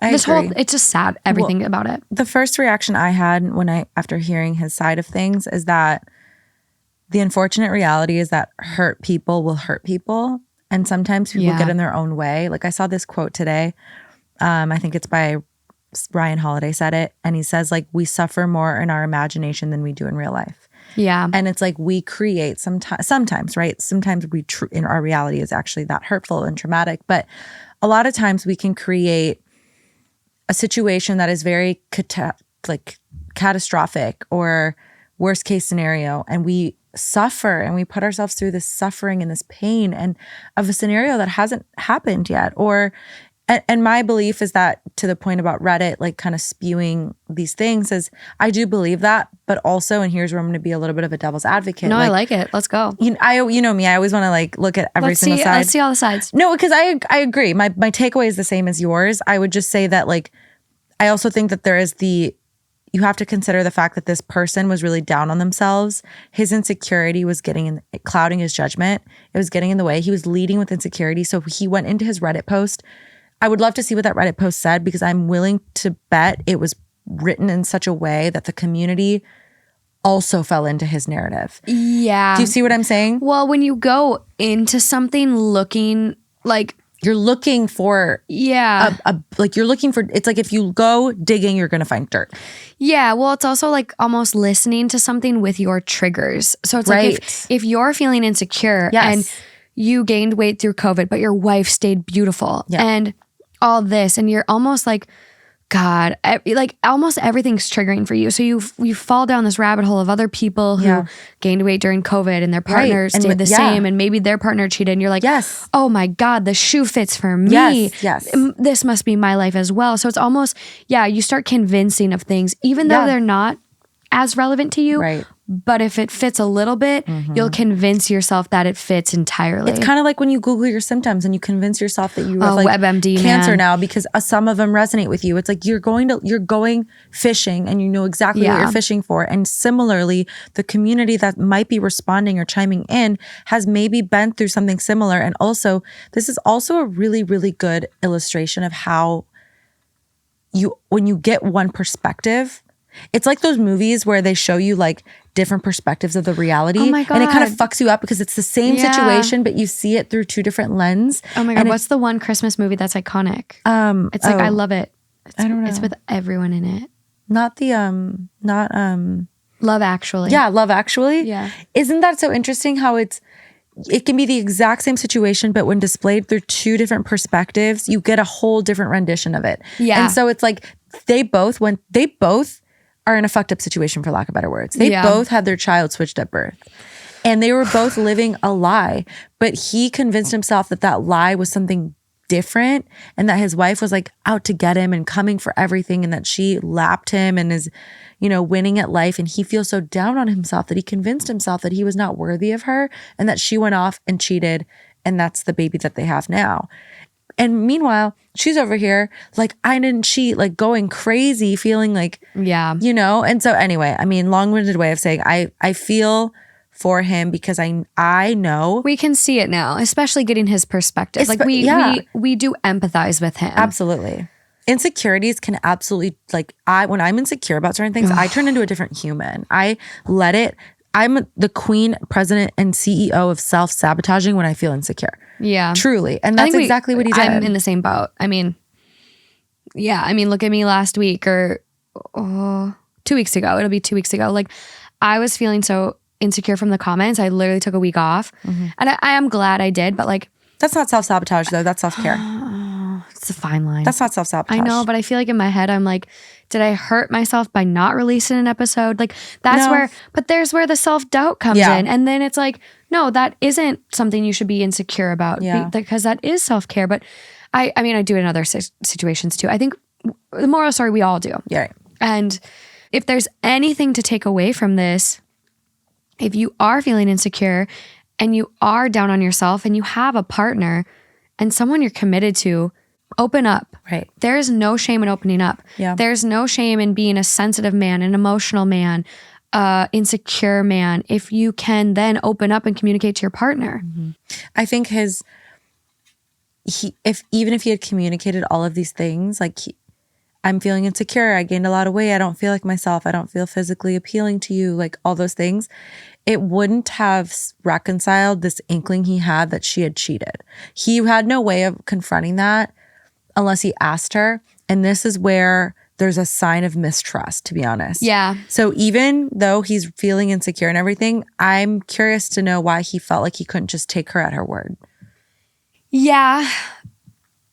It's just sad, everything about it. The first reaction I had after hearing his side of things is that the unfortunate reality is that hurt people will hurt people. And sometimes people get in their own way. Like I saw this quote today. I think it's by Ryan Holiday said it. And he says like, we suffer more in our imagination than we do in real life. Yeah. And it's like we create sometimes, right? Sometimes in our reality is actually that hurtful and traumatic. But a lot of times we can create a situation that is very catastrophic or worst case scenario. And we suffer and we put ourselves through this suffering and this pain and of a scenario that hasn't happened yet. And my belief is that, to the point about Reddit, like kind of spewing these things, is I do believe that, but also, and here's where I'm going to be a little bit of a devil's advocate. No, I like it. Let's go. You know me. I always want to like look at every single side. Let's see all the sides. No, because I agree. My takeaway is the same as yours. I would just say that like, I also think that you have to consider the fact that this person was really down on themselves. His insecurity was clouding his judgment. It was getting in the way. He was leading with insecurity. So he went into his Reddit post. I would love to see what that Reddit post said, because I'm willing to bet it was written in such a way that the community also fell into his narrative. Yeah. Do you see what I'm saying? Well, when you go into something looking like... You're looking for... Yeah. It's like if you go digging, you're going to find dirt. Yeah. Well, it's also like almost listening to something with your triggers. So it's right. like if you're feeling insecure yes. and you gained weight through COVID, but your wife stayed beautiful and all this, and you're almost like, God, like almost everything's triggering for you. So you fall down this rabbit hole of other people who gained weight during COVID and their partner stayed the same, and maybe their partner cheated, and you're like, yes. Oh my God, the shoe fits for me. Yes. This must be my life as well. So it's almost, you start convincing of things, even though they're not as relevant to you. Right. But if it fits a little bit, you'll convince yourself that it fits entirely. It's kind of like when you Google your symptoms and you convince yourself that you have like WebMD, cancer now, because some of them resonate with you. It's like you're going fishing and you know exactly what you're fishing for. And similarly, the community that might be responding or chiming in has maybe been through something similar. And also, this is also a really, really good illustration of how when you get one perspective, it's like those movies where they show you like different perspectives of the reality. Oh my God. And it kind of fucks you up because it's the same situation, but you see it through two different lenses. Oh my God. What's the one Christmas movie that's iconic? It's like, I love it. I don't know. It's with everyone in it. Not Love Actually. Yeah, Love Actually. Yeah. Isn't that so interesting how it can be the exact same situation, but when displayed through two different perspectives, you get a whole different rendition of it. Yeah. And so it's like they both are in a fucked up situation, for lack of better words. They both had their child switched at birth. And they were both living a lie. But he convinced himself that lie was something different, and that his wife was like out to get him and coming for everything, and that she lapped him and is, winning at life. And he feels so down on himself that he convinced himself that he was not worthy of her, and that she went off and cheated, and that's the baby that they have now. And meanwhile, she's over here like, I didn't cheat, like going crazy, feeling like, And so anyway, I mean, long-winded way of saying I feel for him, because I know. We can see it now, especially getting his perspective. Like we do empathize with him. Absolutely. Insecurities can absolutely, like when I'm insecure about certain things, I turn into a different human. I let it. I'm the queen, president, and CEO of self-sabotaging when I feel insecure. Yeah. Truly. And that's exactly what he did. I'm in the same boat. I mean, look at me last week or 2 weeks ago. It'll be 2 weeks ago. Like, I was feeling so insecure from the comments. I literally took a week off. Mm-hmm. And I am glad I did, but like. That's not self-sabotage though. That's self-care. It's a fine line. That's not self-sabotage. I know, but I feel like in my head, I'm like, did I hurt myself by not releasing an episode? Like there's where the self-doubt comes in. And then it's like, no, that isn't something you should be insecure about because that is self-care. But I mean, I do it in other situations too. I think the moral story, we all do. Yeah. And if there's anything to take away from this, if you are feeling insecure and you are down on yourself and you have a partner and someone you're committed to, open up. Right. There's no shame in opening up. Yeah. There's no shame in being a sensitive man, an emotional man, insecure man, if you can then open up and communicate to your partner. Mm-hmm. I think even if he had communicated all of these things, like I'm feeling insecure, I gained a lot of weight, I don't feel like myself, I don't feel physically appealing to you, like all those things, it wouldn't have reconciled this inkling he had that she had cheated. He had no way of confronting that unless he asked her. And this is where there's a sign of mistrust, to be honest. Yeah. So even though he's feeling insecure and everything, I'm curious to know why he felt like he couldn't just take her at her word. Yeah.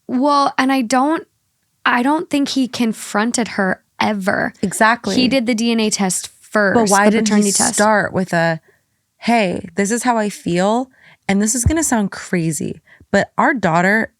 Well, and I don't think he confronted her ever. Exactly. He did the DNA test first. But why didn't he test. start with hey, this is how I feel, and this is going to sound crazy, but our daughter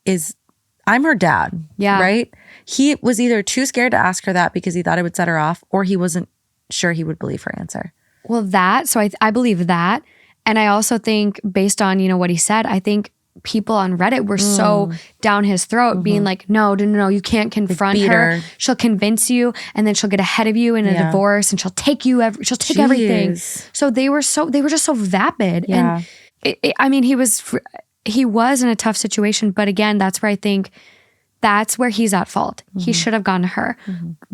I'm her dad, right? He was either too scared to ask her that because he thought it would set her off, or he wasn't sure he would believe her answer. Well, so I believe that. And I also think based on, what he said, I think people on Reddit were so down his throat being like, no, you can't confront her. She'll convince you and then she'll get ahead of you in a divorce and she'll take everything. So they were just so vapid. Yeah. And he was in a tough situation, but again, that's where I think that's where he's at fault. He should have gone to her.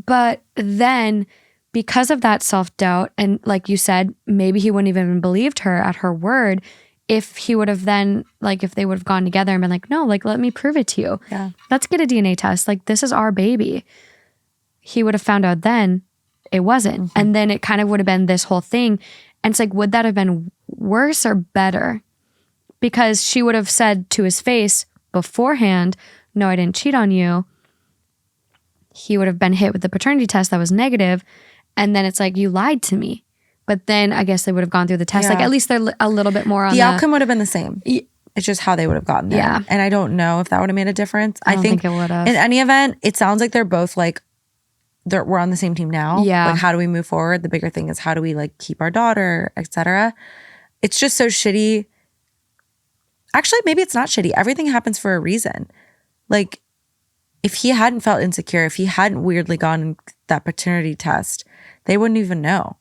But then because of that self-doubt, and like you said, maybe he wouldn't even believed her at her word if he would have then, if they would have gone together and been like, no, let me prove it to you. Yeah. Let's get a DNA test. This is our baby. He would have found out then it wasn't. And then it kind of would have been this whole thing. And it's would that have been worse or better? Because she would have said to his face beforehand, no, I didn't cheat on you. He would have been hit with the paternity test that was negative. And then it's you lied to me. But then I guess they would have gone through the test. At least they're a little bit more on the outcome would have been the same. It's just how they would have gotten there. Yeah. And I don't know if that would have made a difference. I think it would have. In any event, it sounds like they're both we're on the same team now. Yeah. How do we move forward? The bigger thing is how do we keep our daughter, etc. It's just so shitty. Actually, maybe it's not shitty. Everything happens for a reason. If he hadn't felt insecure, if he hadn't weirdly gone that paternity test, they wouldn't even know.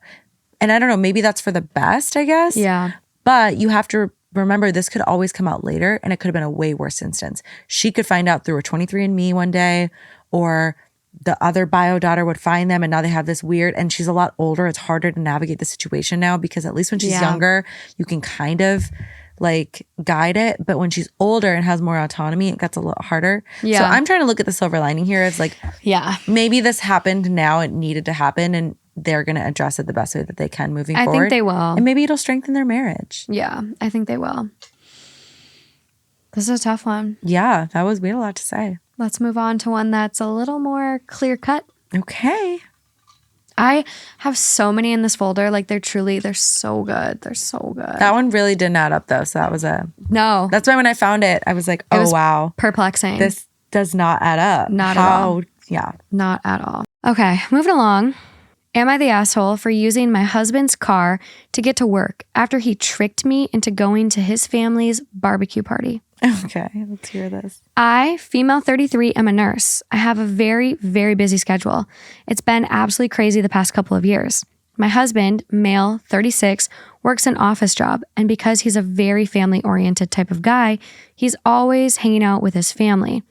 And I don't know, maybe that's for the best, I guess. Yeah. But you have to remember this could always come out later and it could have been a way worse instance. She could find out through a 23andMe one day, or the other bio daughter would find them and now they have this weird, and she's a lot older. It's harder to navigate the situation now because at least when she's younger, you can kind of guide it. But when she's older and has more autonomy, it gets a little harder. Yeah. So I'm trying to look at the silver lining here as maybe this happened now, it needed to happen, and they're going to address it the best way that they can moving forward. I think they will. And maybe it'll strengthen their marriage. Yeah, I think they will. This is a tough one. Yeah, we had a lot to say. Let's move on to one that's a little more clear cut. Okay. I have so many in this folder. They're so good. They're so good. That one really didn't add up though. So that was no. That's why when I found it, I was like, oh, wow. Perplexing. This does not add up. Not at all. Yeah. Not at all. Okay, moving along. Am I the asshole for using my husband's car to get to work after he tricked me into going to his family's barbecue party? Okay, let's hear this. I, female 33, am a nurse. I have a very, very busy schedule. It's been absolutely crazy the past couple of years. My husband, male 36, works an office job, and because he's a very family-oriented type of guy, he's always hanging out with his family.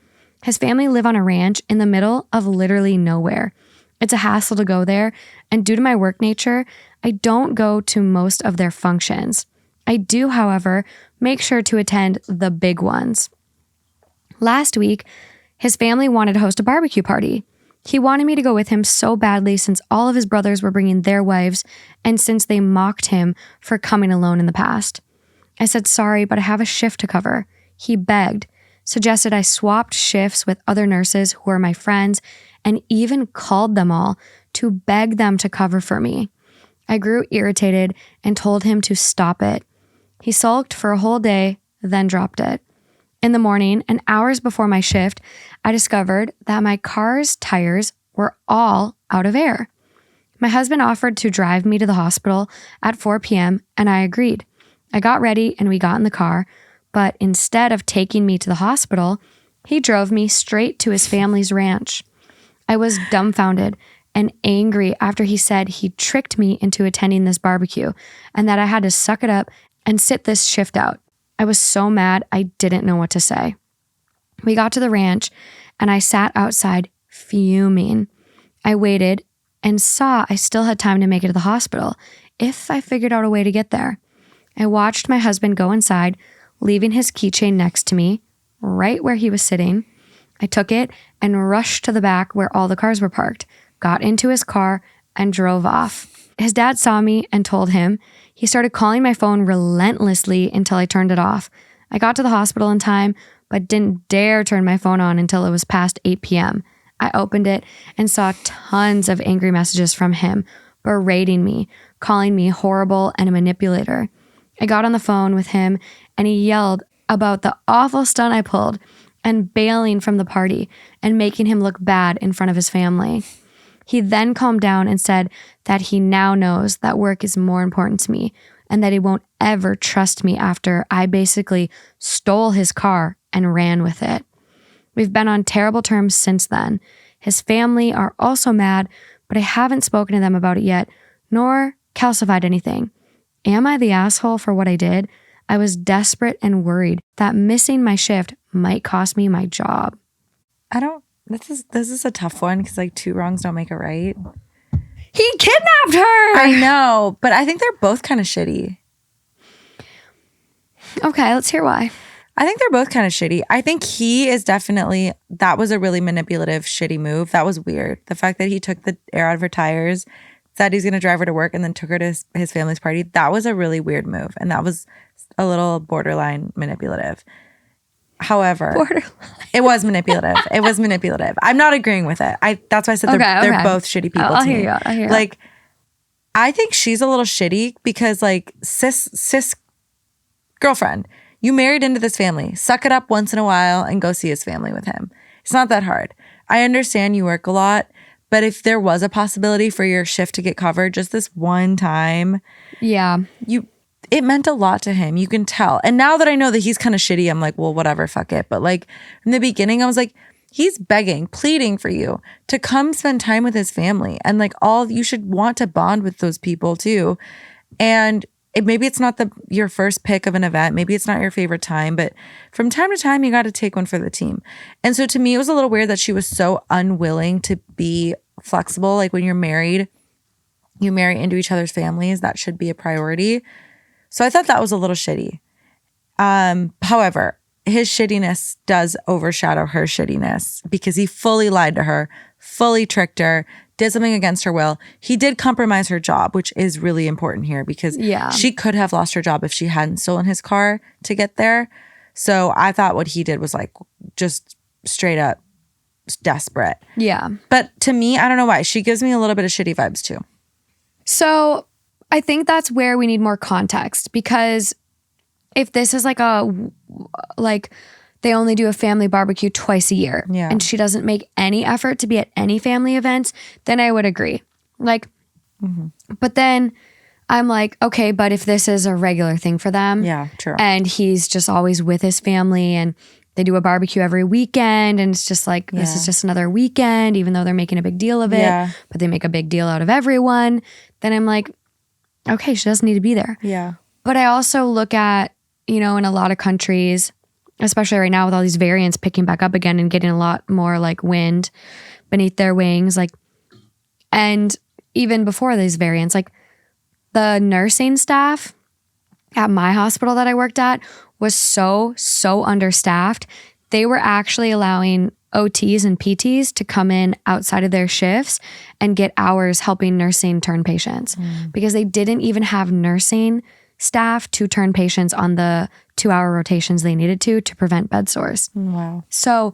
His family live on a ranch in the middle of literally nowhere. It's a hassle to go there, and due to my work nature, I don't go to most of their functions. I do, however, make sure to attend the big ones. Last week, his family wanted to host a barbecue party. He wanted me to go with him so badly since all of his brothers were bringing their wives and since they mocked him for coming alone in the past. I said sorry, but I have a shift to cover. He begged, suggested I swapped shifts with other nurses who are my friends, and even called them all to beg them to cover for me. I grew irritated and told him to stop it. He sulked for a whole day, then dropped it. In the morning, and hours before my shift, I discovered that my car's tires were all out of air. My husband offered to drive me to the hospital at 4 p.m., and I agreed. I got ready and we got in the car, but instead of taking me to the hospital, He drove me straight to his family's ranch. I was dumbfounded and angry after he said he tricked me into attending this barbecue and that I had to suck it up and sit this shift out. I was so mad I didn't know what to say. We got to the ranch and I sat outside fuming. I waited and saw I still had time to make it to the hospital if I figured out a way to get there. I watched my husband go inside, leaving his keychain next to me, right where he was sitting. I took it and rushed to the back where all the cars were parked, got into his car, and drove off. His dad saw me and told him. He started calling my phone relentlessly until I turned it off. I got to the hospital in time, but didn't dare turn my phone on until it was past 8 p.m. I opened it and saw tons of angry messages from him, berating me, calling me horrible and a manipulator. I got on the phone with him and he yelled about the awful stunt I pulled and bailing from the party and making him look bad in front of his family. He then calmed down and said that he now knows that work is more important to me and that he won't ever trust me after I basically stole his car and ran with it. We've been on terrible terms since then. His family are also mad, but I haven't spoken to them about it yet, nor calcified anything. Am I the asshole for what I did? I was desperate and worried that missing my shift might cost me my job. This is a tough one because like two wrongs don't make a right. He kidnapped her! I know, but I think they're both kind of shitty. Okay, let's hear why. I think they're both kind of shitty. I think he is definitely, that was a really manipulative, shitty move. That was weird. The fact that he took the air out of her tires, said he's going to drive her to work, and then took her to his family's party, that was a really weird move. And that was a little borderline manipulative. However, it was manipulative. It was manipulative. I'm not agreeing with it. That's why I said they're both shitty people I'll to hear me. you out. I'll hear you like, I think she's a little shitty because like cis girlfriend, you married into this family. Suck it up once in a while and go see his family with him. It's not that hard. I understand you work a lot, but if there was a possibility for your shift to get covered just this one time, yeah, it meant a lot to him. You can tell. And now that I know that he's kind of shitty, I'm like, well, whatever, fuck it. But like in the beginning, I was like, he's begging, pleading for you to come spend time with his family. And like you should want to bond with those people too. And maybe it's not your first pick of an event. Maybe it's not your favorite time, but from time to time, you got to take one for the team. And so to me, it was a little weird that she was so unwilling to be flexible. Like when you're married, you marry into each other's families. That should be a priority. So I thought that was a little shitty. However, his shittiness does overshadow her shittiness because he fully lied to her, fully tricked her, did something against her will. He did compromise her job, which is really important here because she could have lost her job if she hadn't stolen his car to get there. So I thought what he did was like just straight up desperate. Yeah. But to me, I don't know why. She gives me a little bit of shitty vibes too. So I think that's where we need more context because if this is like they only do a family barbecue twice a year and she doesn't make any effort to be at any family events, then I would agree. Like, but then I'm like, okay, but if this is a regular thing for them true. And he's just always with his family and they do a barbecue every weekend and it's just like, this is just another weekend, even though they're making a big deal of it, but they make a big deal out of everyone, then I'm like, okay, she doesn't need to be there. Yeah. But I also look at, in a lot of countries, especially right now with all these variants picking back up again and getting a lot more like wind beneath their wings, like, and even before these variants, like the nursing staff at my hospital that I worked at was so understaffed. They were actually allowing OTs and PTs to come in outside of their shifts and get hours helping nursing turn patients because they didn't even have nursing staff to turn patients on the 2-hour rotations they needed to prevent bed sores. Wow. So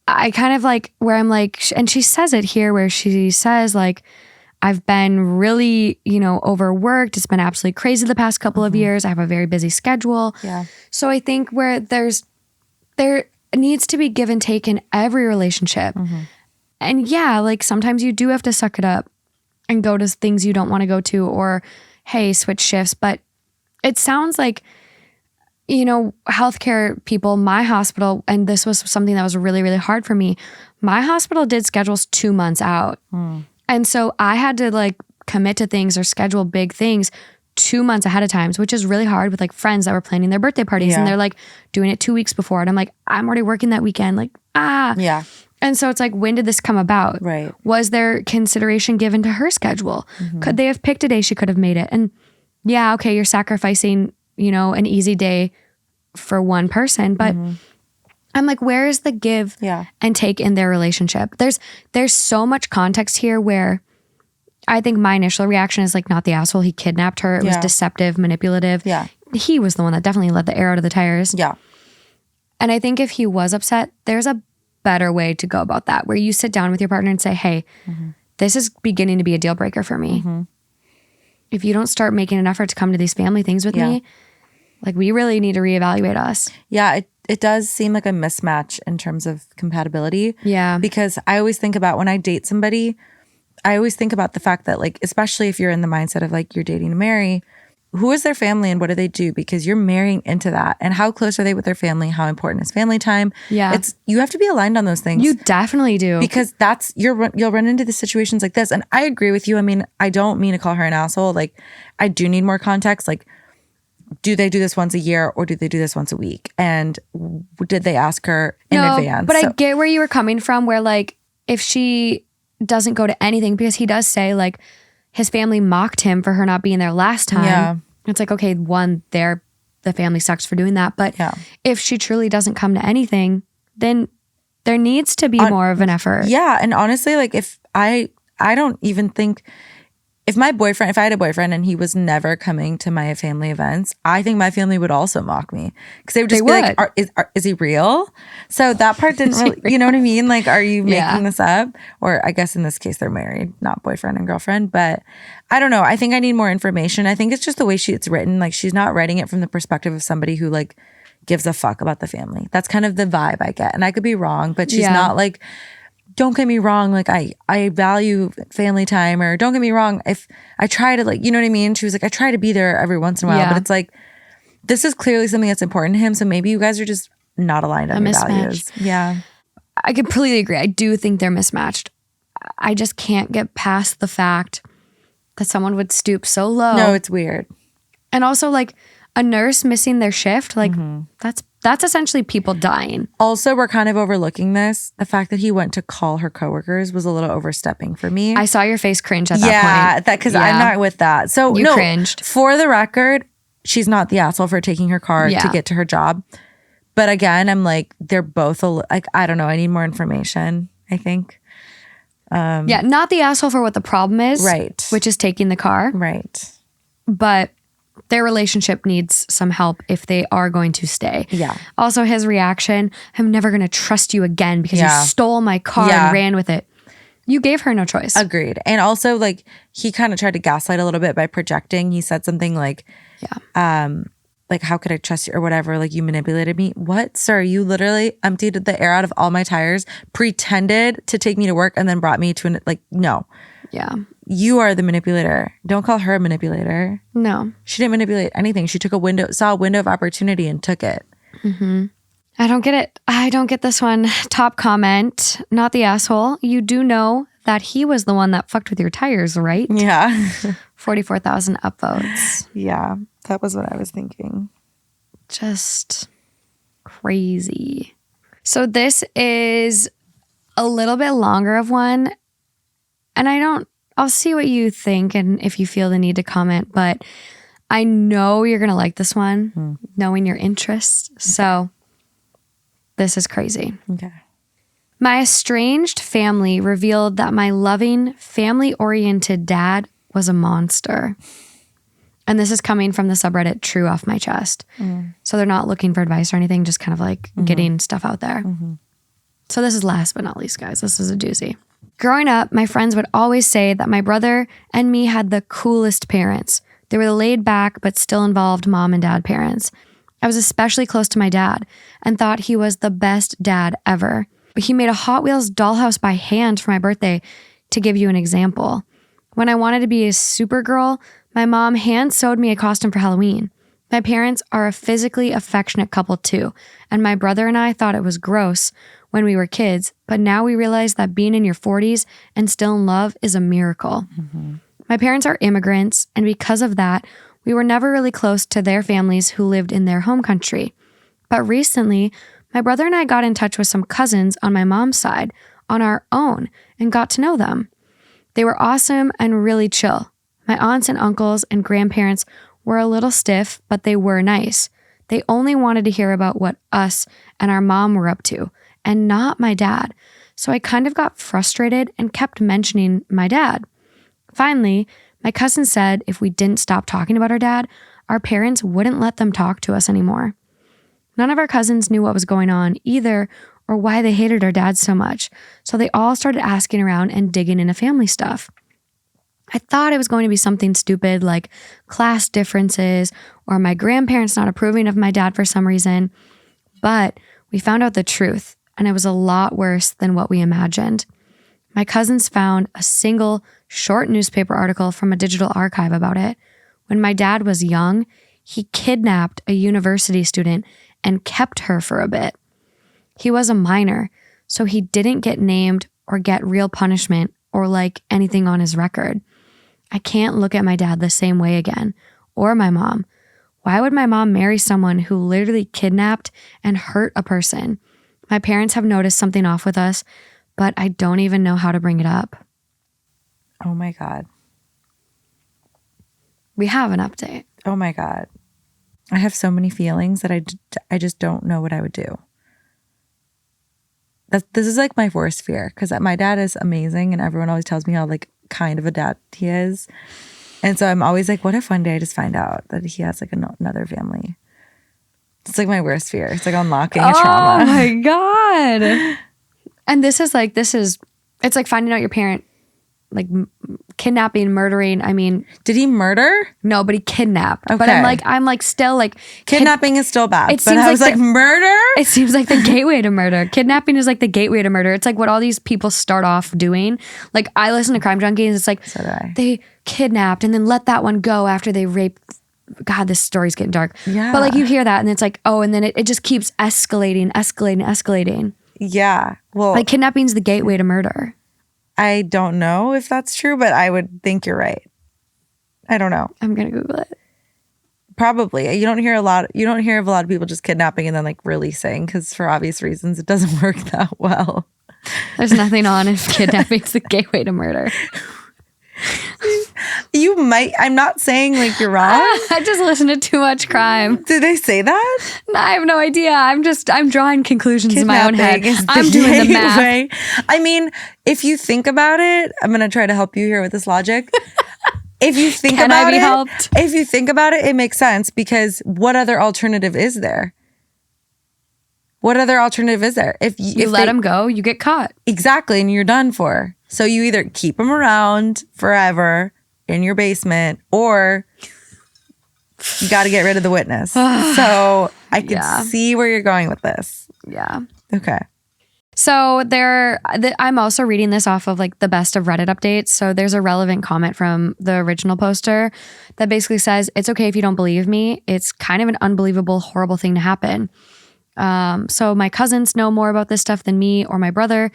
I kind of like where I'm like, and she says it here where she says like, I've been really, overworked. It's been absolutely crazy the past couple of years. I have a very busy schedule. Yeah. So I think where there needs to be give and take in every relationship. And like sometimes you do have to suck it up and go to things you don't want to go to or, hey, switch shifts. But it sounds like, healthcare people, my hospital, and this was something that was really, really hard for me. My hospital did schedules 2 months out. And so I had to like commit to things or schedule big things 2 months ahead of time, which is really hard with like friends that were planning their birthday parties and they're like doing it 2 weeks before. And I'm like, I'm already working that weekend. Like, Yeah. And so it's like, when did this come about? Right. Was there consideration given to her schedule? Could they have picked a day she could have made it? And yeah, okay, you're sacrificing, an easy day for one person, but I'm like, where is the give and take in their relationship? There's so much context here where I think my initial reaction is like, not the asshole. He kidnapped her. It was deceptive, manipulative. Yeah. He was the one that definitely let the air out of the tires. Yeah. And I think if he was upset, there's a better way to go about that, where you sit down with your partner and say, hey, this is beginning to be a deal breaker for me. If you don't start making an effort to come to these family things with me, like we really need to reevaluate us. Yeah, it does seem like a mismatch in terms of compatibility. Yeah. Because I always think about when I date somebody, I always think about the fact that like, especially if you're in the mindset of like you're dating to marry, who is their family and what do they do? Because you're marrying into that. And how close are they with their family? How important is family time? Yeah. You have to be aligned on those things. You definitely do. Because you'll run into the situations like this. And I agree with you. I mean, I don't mean to call her an asshole. Like, I do need more context. Like, do they do this once a year or do they do this once a week? And did they ask her in advance? But I get where you were coming from, where like, if she doesn't go to anything, because he does say like his family mocked him for her not being there last time. Yeah. It's like, okay, the family sucks for doing that. But if she truly doesn't come to anything, then there needs to be more of an effort. Yeah. And honestly, like if I don't even think, if I had a boyfriend and he was never coming to my family events, I think my family would also mock me. Because they would just be like, is he real? So that part didn't really, you know what I mean? Like, are you making this up? Or I guess in this case, they're married, not boyfriend and girlfriend. But I don't know. I think I need more information. I think it's just the way it's written. Like, she's not writing it from the perspective of somebody who like gives a fuck about the family. That's kind of the vibe I get. And I could be wrong, but she's not like, don't get me wrong, like I value family time, or don't get me wrong, if I try to, like, you know what I mean? She was like, I try to be there every once in a while, but it's like, this is clearly something that's important to him. So maybe you guys are just not aligned on your values. Yeah. I completely agree. I do think they're mismatched. I just can't get past the fact that someone would stoop so low. No, it's weird. And also like a nurse missing their shift, like that's essentially people dying. Also, we're kind of overlooking this. The fact that he went to call her coworkers was a little overstepping for me. I saw your face cringe at that point. Yeah, because I'm not with that. So you cringed. For the record, she's not the asshole for taking her car to get to her job. But again, I'm like, they're both like, I don't know. I need more information, I think. Not the asshole for what the problem is. Right. Which is taking the car. Right. But their relationship needs some help if they are going to stay. Yeah. Also, his reaction, I'm never going to trust you again because you stole my car and ran with it. You gave her no choice. Agreed. And also, like, he kind of tried to gaslight a little bit by projecting. He said something like, like, how could I trust you or whatever? Like, you manipulated me. What? Sir, you literally emptied the air out of all my tires, pretended to take me to work, and then brought me to no. Yeah. You are the manipulator. Don't call her a manipulator. No. She didn't manipulate anything. She took saw a window of opportunity and took it. I don't get it. I don't get this one. Top comment, not the asshole. You do know that he was the one that fucked with your tires, right? Yeah. 44,000 upvotes. Yeah. That was what I was thinking. Just crazy. So this is a little bit longer of one. And I'll see what you think and if you feel the need to comment, but I know you're going to like this one, knowing your interests. Okay. So this is crazy. Okay. My estranged family revealed that my loving, family-oriented dad was a monster. And this is coming from the subreddit True Off My Chest. So they're not looking for advice or anything, just kind of like getting stuff out there. So this is last but not least, guys. This is a doozy. Growing up, my friends would always say that my brother and me had the coolest parents. They were the laid back but still involved mom and dad parents. I was especially close to my dad and thought he was the best dad ever. But he made a Hot Wheels dollhouse by hand for my birthday, to give you an example. When I wanted to be a Supergirl, my mom hand sewed me a costume for Halloween. My parents are a physically affectionate couple too, and my brother and I thought it was gross when we were kids, but now we realize that being in your 40s and still in love is a miracle. Mm-hmm. My parents are immigrants, and because of that, we were never really close to their families who lived in their home country. But recently, my brother and I got in touch with some cousins on my mom's side on our own and got to know them. They were awesome and really chill. My aunts and uncles and grandparents were a little stiff, but they were nice. They only wanted to hear about what us and our mom were up to, and not my dad. So I kind of got frustrated and kept mentioning my dad. Finally, my cousin said if we didn't stop talking about our dad, our parents wouldn't let them talk to us anymore. None of our cousins knew what was going on either or why they hated our dad so much, so they all started asking around and digging into family stuff. I thought it was going to be something stupid like class differences or my grandparents not approving of my dad for some reason, but we found out the truth, and it was a lot worse than what we imagined. My cousins found a single short newspaper article from a digital archive about it. When my dad was young, he kidnapped a university student and kept her for a bit. He was a minor, so he didn't get named or get real punishment or like anything on his record. I can't look at my dad the same way again, or my mom. Why would my mom marry someone who literally kidnapped and hurt a person? My parents have noticed something off with us, but I don't even know how to bring it up. Oh my God. We have an update. Oh my God. I have so many feelings that I just don't know what I would do. This is like my worst fear, because my dad is amazing and everyone always tells me how like kind of a dad he is. And so I'm always like, what if one day I just find out that he has like another family? It's like my worst fear. It's like unlocking a trauma. Oh my God. And it's like finding out your parent, like kidnapping, murdering. I mean, did he murder? No, but he kidnapped. Okay. But I'm like still like kidnapping is still bad. It seems I was like murder? It seems like the gateway to murder. Kidnapping is like the gateway to murder. It's like what all these people start off doing. Like I listen to Crime Junkies. It's like they kidnapped and then let that one go after they raped. God, this story's getting dark. Yeah. But like you hear that and it's like, oh, and then it just keeps escalating. Yeah. Well, like kidnapping's the gateway to murder. I don't know if that's true, but I would think you're right. I don't know. I'm going to Google it. Probably. You don't hear of a lot of people just kidnapping and then like releasing, because for obvious reasons, it doesn't work that well. There's nothing on if kidnapping's the gateway to murder. You might. I'm not saying like you're wrong. I just listen to too much crime. Did they say that? No, I have no idea. I'm drawing conclusions in my own head. I'm doing the math. I mean, if you think about it, I'm going to try to help you here with this logic. If you think if you think about it, it makes sense, because what other alternative is there? What other alternative is there? If you let them go, you get caught. Exactly, and you're done for. So you either keep them around forever in your basement, or you got to get rid of the witness. So I can see where you're going with this. Yeah. Okay. So I'm also reading this off of like the best of Reddit updates. So there's a relevant comment from the original poster that basically says, it's okay if you don't believe me. It's kind of an unbelievable, horrible thing to happen. So my cousins know more about this stuff than me or my brother,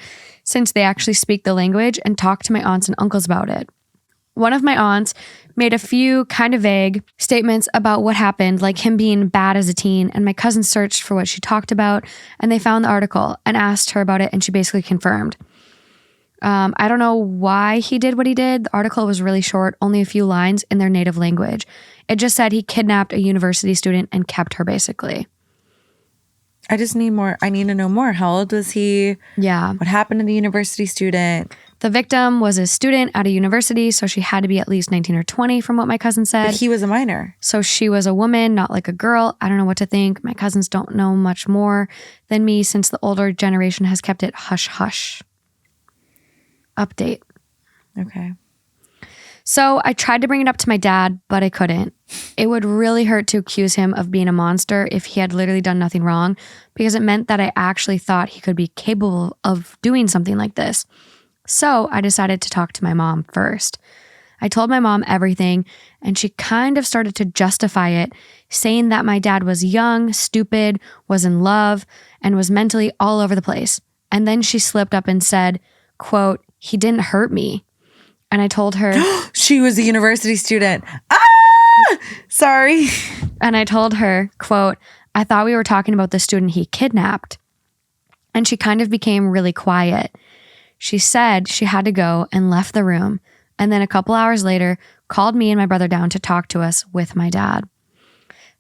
since they actually speak the language and talk to my aunts and uncles about it. One of my aunts made a few kind of vague statements about what happened, like him being bad as a teen, and my cousins searched for what she talked about, and they found the article and asked her about it, and she basically confirmed. I don't know why he did what he did. The article was really short, only a few lines in their native language. It just said he kidnapped a university student and kept her, basically. I just need more. I need to know more. How old was he? Yeah. What happened to the university student? The victim was a student at a university, so she had to be at least 19 or 20 from what my cousin said. But he was a minor. So she was a woman, not like a girl. I don't know what to think. My cousins don't know much more than me, since the older generation has kept it hush-hush. Update. Okay. So I tried to bring it up to my dad, but I couldn't. It would really hurt to accuse him of being a monster if he had literally done nothing wrong, because it meant that I actually thought he could be capable of doing something like this. So I decided to talk to my mom first. I told my mom everything, and she kind of started to justify it, saying that my dad was young, stupid, was in love, and was mentally all over the place. And then she slipped up and said, quote, "He didn't hurt me." And I told her... She was a university student. Sorry. And I told her, quote, "I thought we were talking about the student he kidnapped." And she kind of became really quiet. She said she had to go and left the room. And then a couple hours later, called me and my brother down to talk to us with my dad.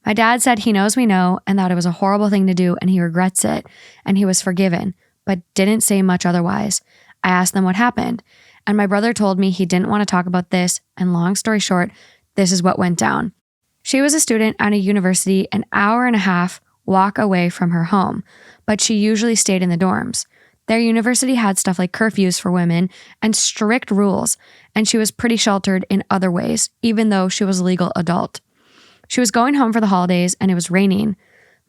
My dad said he knows we know and that it was a horrible thing to do and he regrets it and he was forgiven, but didn't say much otherwise. I asked them what happened. And my brother told me he didn't want to talk about this. And long story short, this is what went down. She was a student at a university an hour and a half walk away from her home, but she usually stayed in the dorms. Their university had stuff like curfews for women and strict rules, and she was pretty sheltered in other ways, even though she was a legal adult. She was going home for the holidays and it was raining.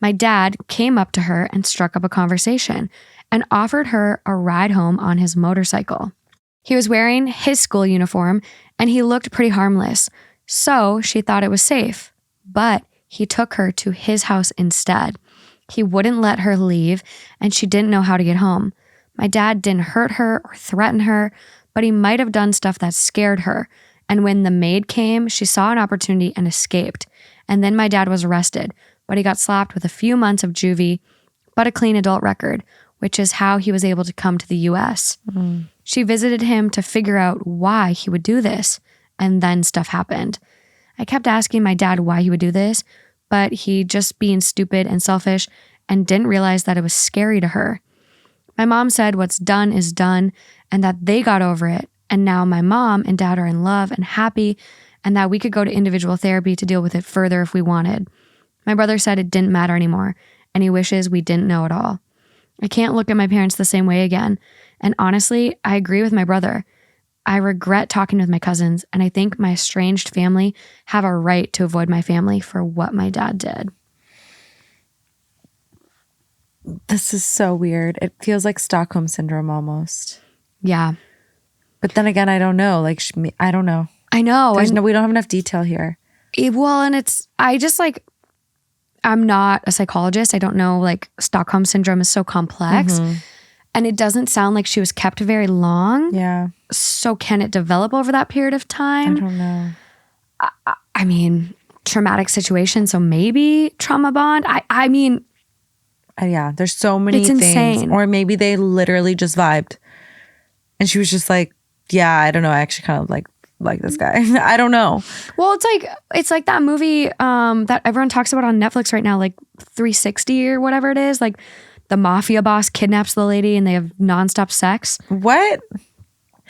My dad came up to her and struck up a conversation and offered her a ride home on his motorcycle. He was wearing his school uniform and he looked pretty harmless, so she thought it was safe, but he took her to his house instead. He wouldn't let her leave and she didn't know how to get home. My dad didn't hurt her or threaten her, but he might have done stuff that scared her. And when the maid came, she saw an opportunity and escaped. And then my dad was arrested, but he got slapped with a few months of juvie, but a clean adult record, which is how he was able to come to the US. She visited him to figure out why he would do this. And then stuff happened. I kept asking my dad why he would do this, but he just being stupid and selfish and didn't realize that it was scary to her. My mom said what's done is done and that they got over it. And now my mom and dad are in love and happy and that we could go to individual therapy to deal with it further if we wanted. My brother said it didn't matter anymore and he wishes we didn't know at all. I can't look at my parents the same way again. And honestly, I agree with my brother. I regret talking with my cousins and I think my estranged family have a right to avoid my family for what my dad did. This is so weird. It feels like Stockholm Syndrome almost. Yeah. But then again, I don't know. Like, I don't know. I know. We don't have enough detail here. Well, and I'm not a psychologist. I don't know, like Stockholm Syndrome is so complex and it doesn't sound like she was kept very long. Yeah. So can it develop over that period of time? I don't know. I mean, traumatic situation. So maybe trauma bond. I mean... Yeah, there's so many things. Insane. Or maybe they literally just vibed. And she was just like, yeah, I don't know. I actually kind of like this guy. I don't know. Well, it's like that movie that everyone talks about on Netflix right now, like 360 or whatever it is. Like the mafia boss kidnaps the lady and they have nonstop sex. What?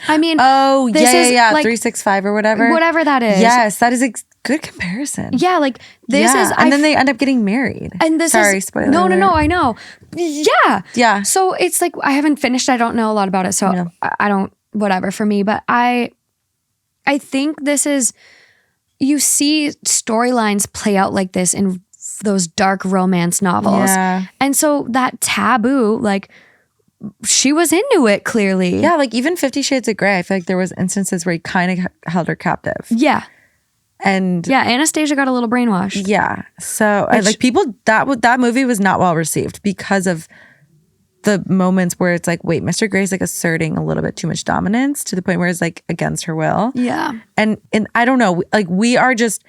I mean, oh, yeah. Like, 365 or whatever. Whatever that is. Yes, that is a good comparison. Yeah, like this is... And then they end up getting married. And this Sorry, is... spoiler No, alert. I know. Yeah. Yeah. So it's like, I haven't finished. I don't know a lot about it. So Yeah. I don't... Whatever for me. But I think this is... You see storylines play out like this in those dark romance novels. Yeah. And so that taboo, like... She was into it, clearly. Yeah, like even 50 Shades of Grey, I feel like there was instances where he kind of held her captive. Yeah. And yeah, Anastasia got a little brainwashed. Yeah. So like people, that movie was not well received because of the moments where it's like, wait, Mr. Grey's like asserting a little bit too much dominance to the point where it's like against her will. Yeah. And I don't know, like we are just...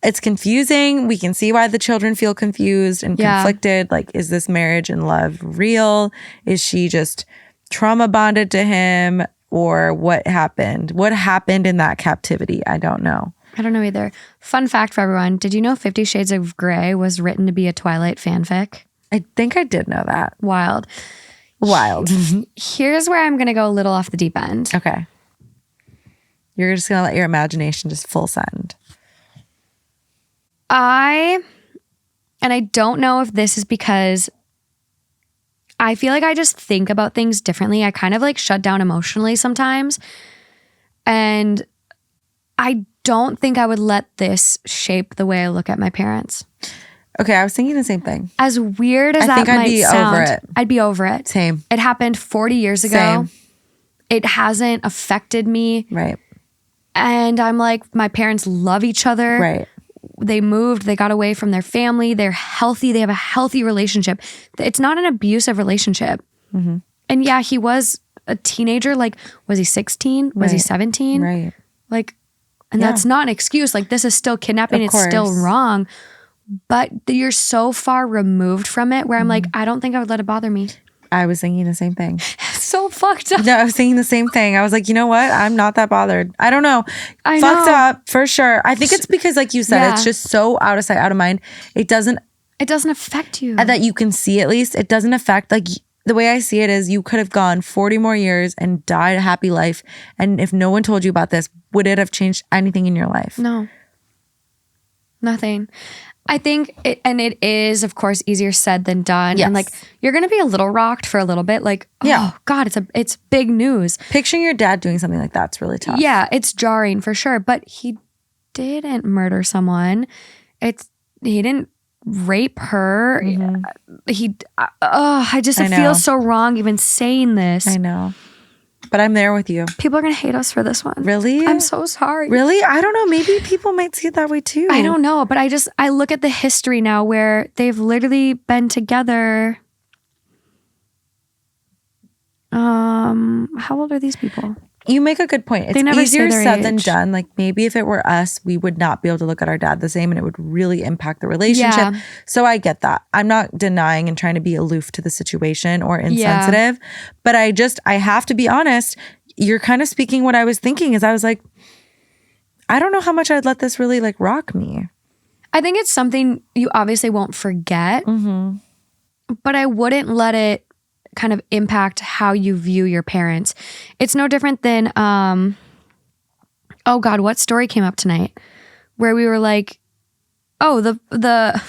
It's confusing. We can see why the children feel confused and conflicted. Like, is this marriage and love real? Is she just trauma bonded to him? Or what happened? What happened in that captivity? I don't know. I don't know either. Fun fact for everyone. Did you know 50 Shades of Grey was written to be a Twilight fanfic? I think I did know that. Wild. Here's where I'm going to go a little off the deep end. Okay. You're just going to let your imagination just full send. I don't know if this is because I feel like I just think about things differently. I kind of like shut down emotionally sometimes. And I don't think I would let this shape the way I look at my parents. Okay, I was thinking the same thing. As weird as that might sound, I'd be over it. Same. It happened 40 years ago. Same. It hasn't affected me. Right. And I'm like, my parents love each other. Right. They moved, they got away from their family. They're healthy. They have a healthy relationship. It's not an abusive relationship. Mm-hmm. And yeah, he was a teenager. Like, was he 16? Was he 17? Right. Like, and that's not an excuse. Like, this is still kidnapping. It's still wrong. But you're so far removed from it where I'm like, I don't think I would let it bother me. I was thinking the same thing. So fucked up. No, I was thinking the same thing. I was like, you know what? I'm not that bothered. I don't know. I Fucked know. up for sure. I think it's because, like you said, it's just so out of sight, out of mind. It doesn't affect you. that you can see, at least. It doesn't affect, like, the way I see it is you could have gone 40 more years and died a happy life. And if no one told you about this, would it have changed anything in your life? No. Nothing. I think it is, of course, easier said than done. Yes. And like, you're going to be a little rocked for a little bit. Like, oh God, it's big news. Picturing your dad doing something like that's really tough. Yeah, it's jarring for sure. But he didn't murder someone. He didn't rape her. I feel so wrong even saying this. I know. But I'm there with you. People are going to hate us for this one. Really? I'm so sorry. Really? I don't know. Maybe people might see it that way too. I don't know. But I look at the history now where they've literally been together. How old are these people? You make a good point. It's easier said than done. Like, maybe if it were us, we would not be able to look at our dad the same and it would really impact the relationship. Yeah. So I get that. I'm not denying and trying to be aloof to the situation or insensitive. But I have to be honest. You're kind of speaking what I was thinking is I was like, I don't know how much I'd let this really like rock me. I think it's something you obviously won't forget. Mm-hmm. But I wouldn't let it kind of impact how you view your parents. It's no different than, oh God, what story came up tonight where we were like, oh, the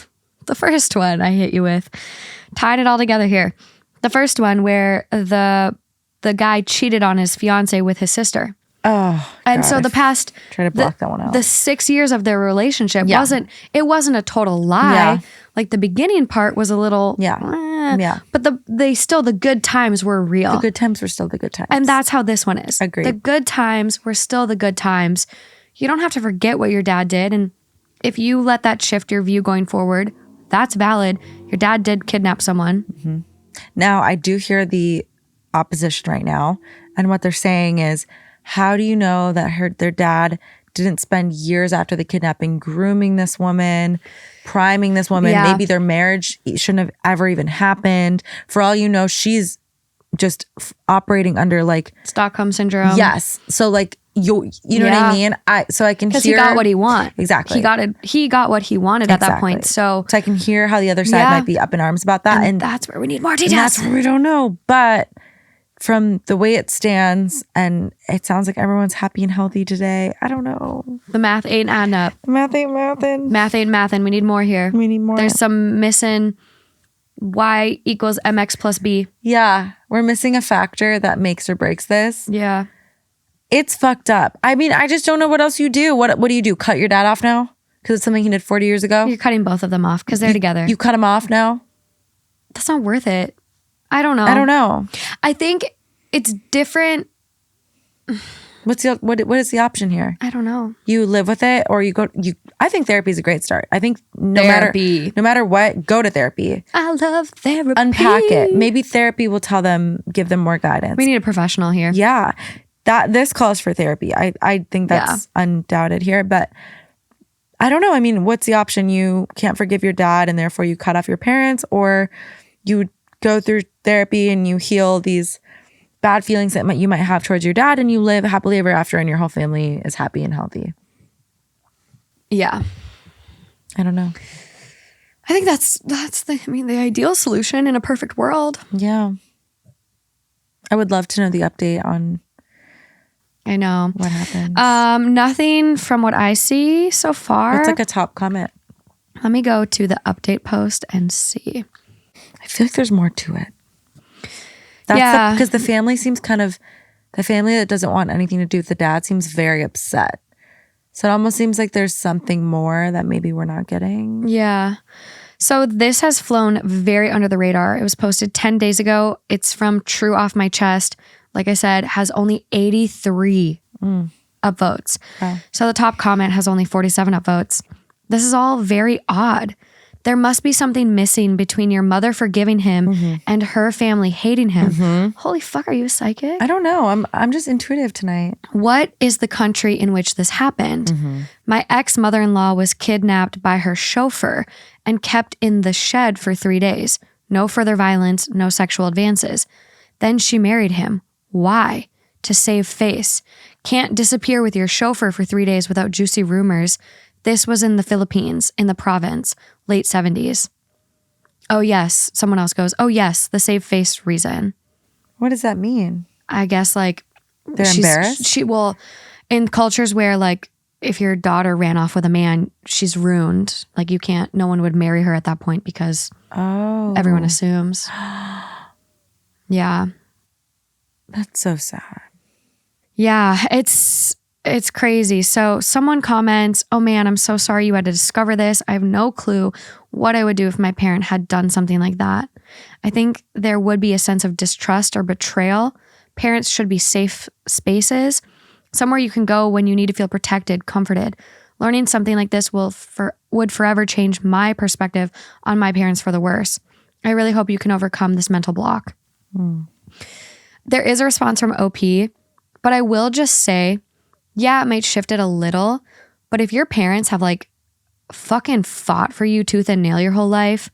first one I hit you with, tied it all together here. The first one where the guy cheated on his fiance with his sister. Oh, and God, so the past, try to block that one out. The 6 years of their relationship wasn't a total lie. Yeah. Like the beginning part was a little, but the good times were real. The good times were still the good times. And that's how this one is. Agreed. The good times were still the good times. You don't have to forget what your dad did. And if you let that shift your view going forward, that's valid. Your dad did kidnap someone. Mm-hmm. Now, I do hear the opposition right now. And what they're saying is, how do you know that their dad didn't spend years after the kidnapping grooming this woman, priming this woman? Yeah. Maybe their marriage shouldn't have ever even happened. For all you know, she's just operating under like Stockholm syndrome. Yes. So like you know what I mean? So I can hear, because he got what he wanted. Exactly. He got what he wanted at that point. So I can hear how the other side might be up in arms about that. And that's where we need more details. And that's where we don't know. But from the way it stands, and it sounds like everyone's happy and healthy today. I don't know. The math ain't adding up. Math ain't mathin'. Math ain't mathin'. We need more here. We need more. There's some missing y equals mx plus b. Yeah. We're missing a factor that makes or breaks this. Yeah. It's fucked up. I mean, I just don't know what else you do. What do you do? Cut your dad off now? Because it's something he did 40 years ago? You're cutting both of them off because they're together. You cut him off now? That's not worth it. I don't know. I think it's different. What is the option here? I don't know. You live with it, or I think therapy is a great start. I think no matter what, go to therapy. I love therapy. Unpack it. Maybe therapy will give them more guidance. We need a professional here. Yeah. This calls for therapy. I think that's undoubted here, but I don't know. I mean, what's the option? You can't forgive your dad and therefore you cut off your parents, or you go through therapy and you heal these bad feelings that you might have towards your dad, and you live happily ever after and your whole family is happy and healthy. Yeah. I don't know. I think that's the ideal solution in a perfect world. Yeah. I would love to know the update on what happened. Nothing from what I see so far. It's like a top comment. Let me go to the update post and see. I feel like there's more to it. Because the family seems the family that doesn't want anything to do with the dad seems very upset. So it almost seems like there's something more that maybe we're not getting. Yeah. So this has flown very under the radar. It was posted 10 days ago. It's from True Off My Chest. Like I said, has only 83 upvotes. Wow. So the top comment has only 47 upvotes. This is all very odd. There must be something missing between your mother forgiving him and her family hating him. Holy fuck, are you a psychic? I don't know. I'm just intuitive tonight. What is the country in which this happened? My ex-mother-in-law was kidnapped by her chauffeur and kept in the shed for 3 days. No further violence, no sexual advances. Then she married him. Why? To save face. Can't disappear with your chauffeur for 3 days without juicy rumors. This was in the Philippines, in the province, late 70s. Oh yes, someone else goes, oh yes, the save face reason. What does that mean? I guess like they're embarrassed? Well, in cultures where like if your daughter ran off with a man, she's ruined. Like no one would marry her at that point because everyone assumes. Yeah. That's so sad. Yeah, it's crazy. So someone comments, oh man, I'm so sorry you had to discover this. I have no clue what I would do if my parent had done something like that. I think there would be a sense of distrust or betrayal. Parents should be safe spaces, somewhere you can go when you need to feel protected, comforted. Learning something like this would forever change my perspective on my parents for the worse. I really hope you can overcome this mental block. There is a response from OP, but I will just say, yeah, it might shift it a little, but if your parents have like fucking fought for you tooth and nail your whole life,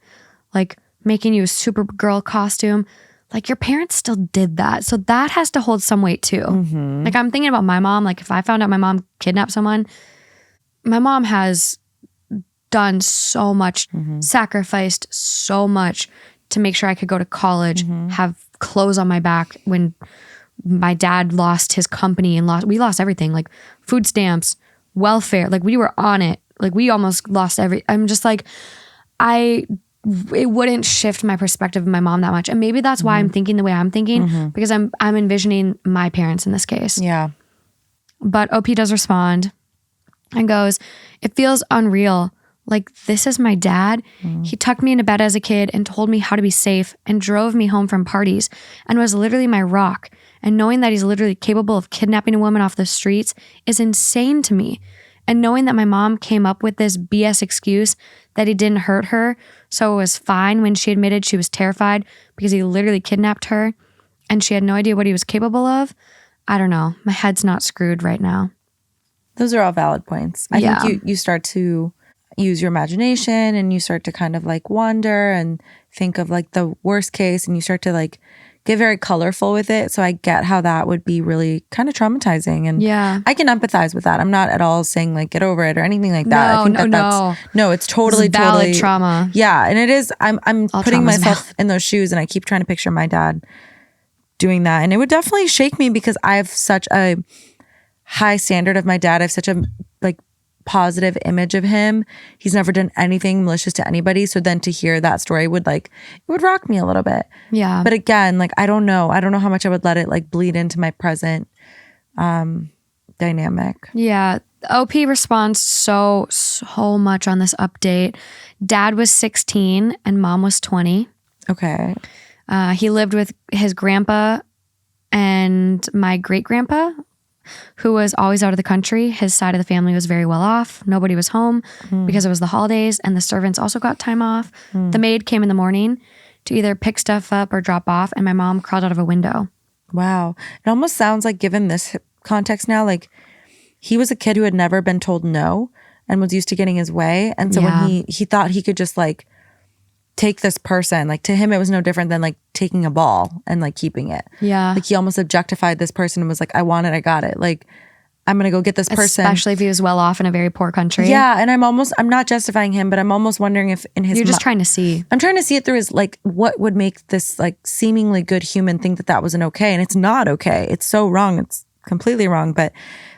like making you a Supergirl costume, like your parents still did that. So that has to hold some weight too. Like I'm thinking about my mom, like if I found out my mom kidnapped someone, my mom has done so much, sacrificed so much to make sure I could go to college, have clothes on my back when my dad lost his company and we lost everything, like food stamps, welfare, like we were on it. Like we almost lost I'm just like, it wouldn't shift my perspective of my mom that much. And maybe that's why I'm thinking the way I'm thinking, because I'm envisioning my parents in this case. Yeah. But OP does respond and goes, it feels unreal. Like, this is my dad. He tucked me into bed as a kid and told me how to be safe and drove me home from parties and was literally my rock. And knowing that he's literally capable of kidnapping a woman off the streets is insane to me. And knowing that my mom came up with this BS excuse that he didn't hurt her, so it was fine when she admitted she was terrified because he literally kidnapped her and she had no idea what he was capable of. I don't know. My head's not screwed right now. Those are all valid points. I think you start to use your imagination and you start to kind of like wonder and think of like the worst case and you start to like get very colorful with it. So I get how that would be really kind of traumatizing. And I can empathize with that. I'm not at all saying like get over it or anything like that. No, it's totally valid trauma. Yeah. And it is, I'm putting myself in those shoes and I keep trying to picture my dad doing that. And it would definitely shake me because I have such a high standard of my dad. I have such a like positive image of him. He's never done anything malicious to anybody. So then to hear that story would like, it would rock me a little bit. Yeah. But again, like, I don't know how much I would let it like bleed into my present dynamic. Yeah. OP responds so much on this update. Dad was 16 and mom was 20. Okay. He lived with his grandpa and my great grandpa, who was always out of the country. His side of the family was very well off. Nobody was home because it was the holidays and the servants also got time off. The maid came in the morning to either pick stuff up or drop off and my mom crawled out of a window. Wow. It almost sounds like, given this context now, like he was a kid who had never been told no and was used to getting his way. And so when he thought he could just like take this person, like to him it was no different than like taking a ball and like keeping it. Yeah. Like he almost objectified this person and was like, I want it, I got it. Like I'm gonna go get this person. Especially if he was well off in a very poor country. Yeah. And I'm not justifying him, but I'm almost wondering if in his You're just trying to see. I'm trying to see it through his like, what would make this like seemingly good human think that that wasn't okay? And it's not okay. It's so wrong. It's completely wrong. But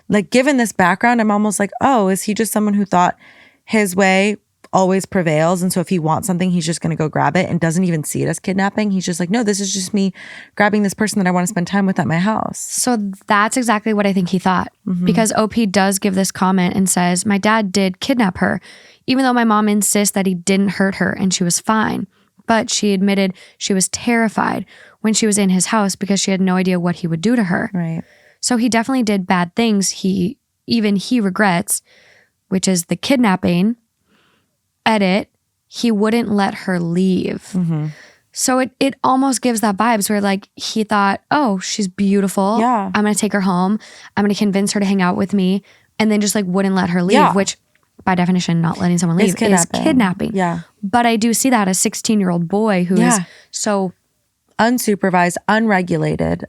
like, given this background, I'm almost like, oh, is he just someone who thought his way always prevails, and so if he wants something he's just going to go grab it and doesn't even see it as kidnapping? He's just like, no, this is just me grabbing this person that I want to spend time with at my house. So that's exactly what I think he thought, because OP does give this comment and says, my dad did kidnap her, even though my mom insists that he didn't hurt her and she was fine, but she admitted she was terrified when she was in his house because she had no idea what he would do to her. Right. So he definitely did bad things. He regrets, which is the kidnapping. Edit, he wouldn't let her leave. Mm-hmm. So it almost gives that vibes where like he thought, oh, she's beautiful. Yeah. I'm going to take her home. I'm going to convince her to hang out with me. And then just like wouldn't let her leave, which by definition, not letting someone leave is kidnapping. Yeah. But I do see that a 16-year-old boy who is so unsupervised, unregulated.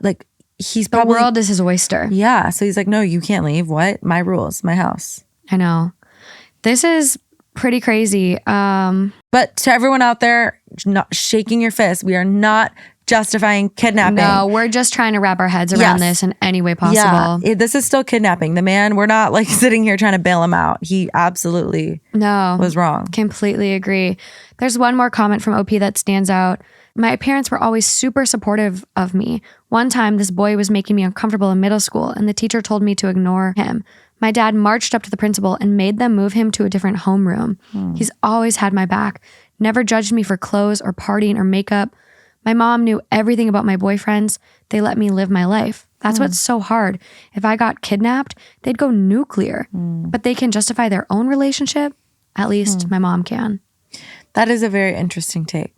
Like he's probably, the world is his oyster. Yeah. So he's like, no, you can't leave. What? My rules, my house. I know. This is pretty crazy. But to everyone out there, not shaking your fist, we are not justifying kidnapping. No, we're just trying to wrap our heads around this in any way possible. Yeah, this is still kidnapping. The man, we're not like sitting here trying to bail him out. He absolutely was wrong. Completely agree. There's one more comment from OP that stands out. My parents were always super supportive of me. One time, this boy was making me uncomfortable in middle school, and the teacher told me to ignore him. My dad marched up to the principal and made them move him to a different homeroom. He's always had my back, never judged me for clothes or partying or makeup. My mom knew everything about my boyfriends. They let me live my life. That's what's so hard. If I got kidnapped, they'd go nuclear. But they can justify their own relationship. At least my mom can. That is a very interesting take.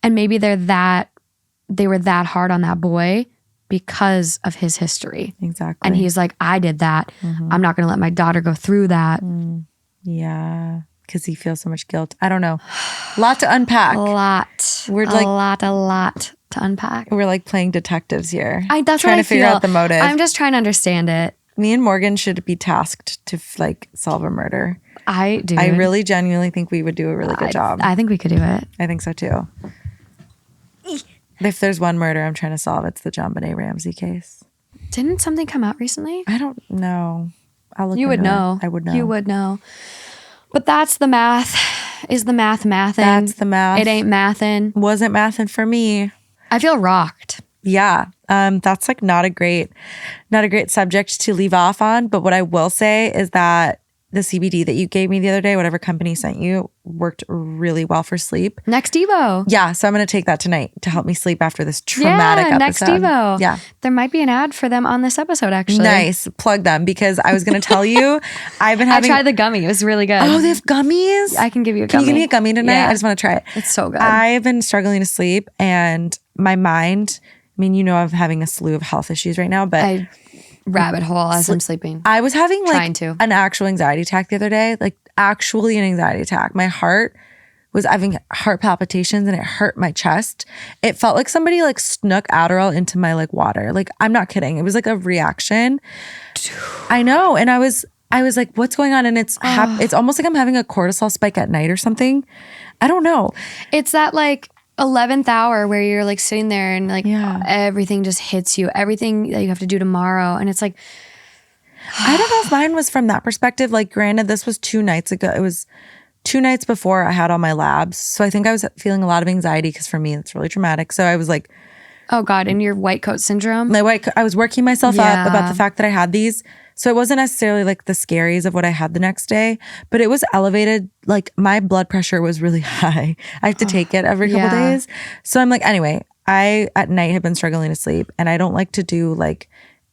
And maybe they were that hard on that boy because of his history. Exactly. And he's like, I did that. I'm not going to let my daughter go through that. Yeah. Because he feels so much guilt. I don't know. A lot to unpack. A lot. We're like a lot to unpack. We're like playing detectives here. That's trying what I to figure feel. out the motive. I'm just trying to understand it. Me and Morgan should be tasked to like solve a murder. I do. I really genuinely think we would do a really good job. I think we could do it. I think so too. If there's one murder I'm trying to solve, it's the JonBenet Ramsey case. Didn't something come out recently? I don't know. I'll look. You would know. I would know. You would know. But that's the math. Is the mathing? That's the math. It ain't mathin'. Wasn't mathin' for me. I feel rocked. Yeah. That's like not a great subject to leave off on. But what I will say is that the CBD that you gave me the other day, whatever company sent you, worked really well for sleep. Next Evo. Yeah. So I'm going to take that tonight to help me sleep after this traumatic episode. Next Evo. Yeah. There might be an ad for them on this episode, actually. Nice. Plug them because I was going to tell you, I've been having... I tried the gummy. It was really good. Oh, they have gummies? I can give you a gummy. Can you give me a gummy tonight? Yeah. I just want to try it. It's so good. I've been struggling to sleep and my mind... I mean, you know, I'm having a slew of health issues right now, but rabbit hole as I'm sleeping. I was having like an actual anxiety attack the other day, like actually an anxiety attack. My heart was having heart palpitations and it hurt my chest. It felt like somebody like snuck Adderall into my like water. Like, I'm not kidding. It was like a reaction. I know. And I was like, what's going on? And it's almost like I'm having a cortisol spike at night or something. I don't know. It's that like 11th hour where you're like sitting there and like everything just hits you, everything that you have to do tomorrow. And it's like, I don't know if mine was from that perspective. Like, granted, this was 2 nights ago. It was 2 nights before I had all my labs. So I think I was feeling a lot of anxiety because for me, it's really traumatic. So I was like, oh God, and your white coat syndrome? I was working myself up about the fact that I had these. So it wasn't necessarily like the scaries of what I had the next day, but it was elevated. Like, my blood pressure was really high. I have to take it every couple days. So I'm like, anyway, I at night have been struggling to sleep and I don't like to do like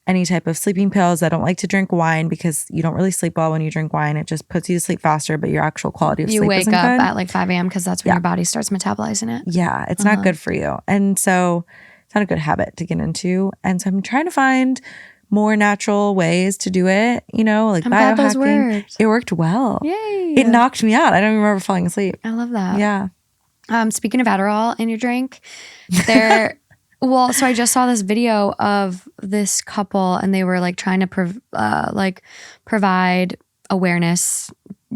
any type of sleeping pills. I don't like to drink wine because you don't really sleep well when you drink wine. It just puts you to sleep faster, but your actual quality of sleep isn't good. You wake up at like 5 a.m. because that's when your body starts metabolizing it. Yeah, it's not good for you. And so it's not a good habit to get into. And so I'm trying to find more natural ways to do it, you know, like biohacking. It worked well. Yay. It knocked me out. I don't even remember falling asleep. I love that. Yeah. Speaking of Adderall in your drink, so I just saw this video of this couple and they were like trying to provide awareness,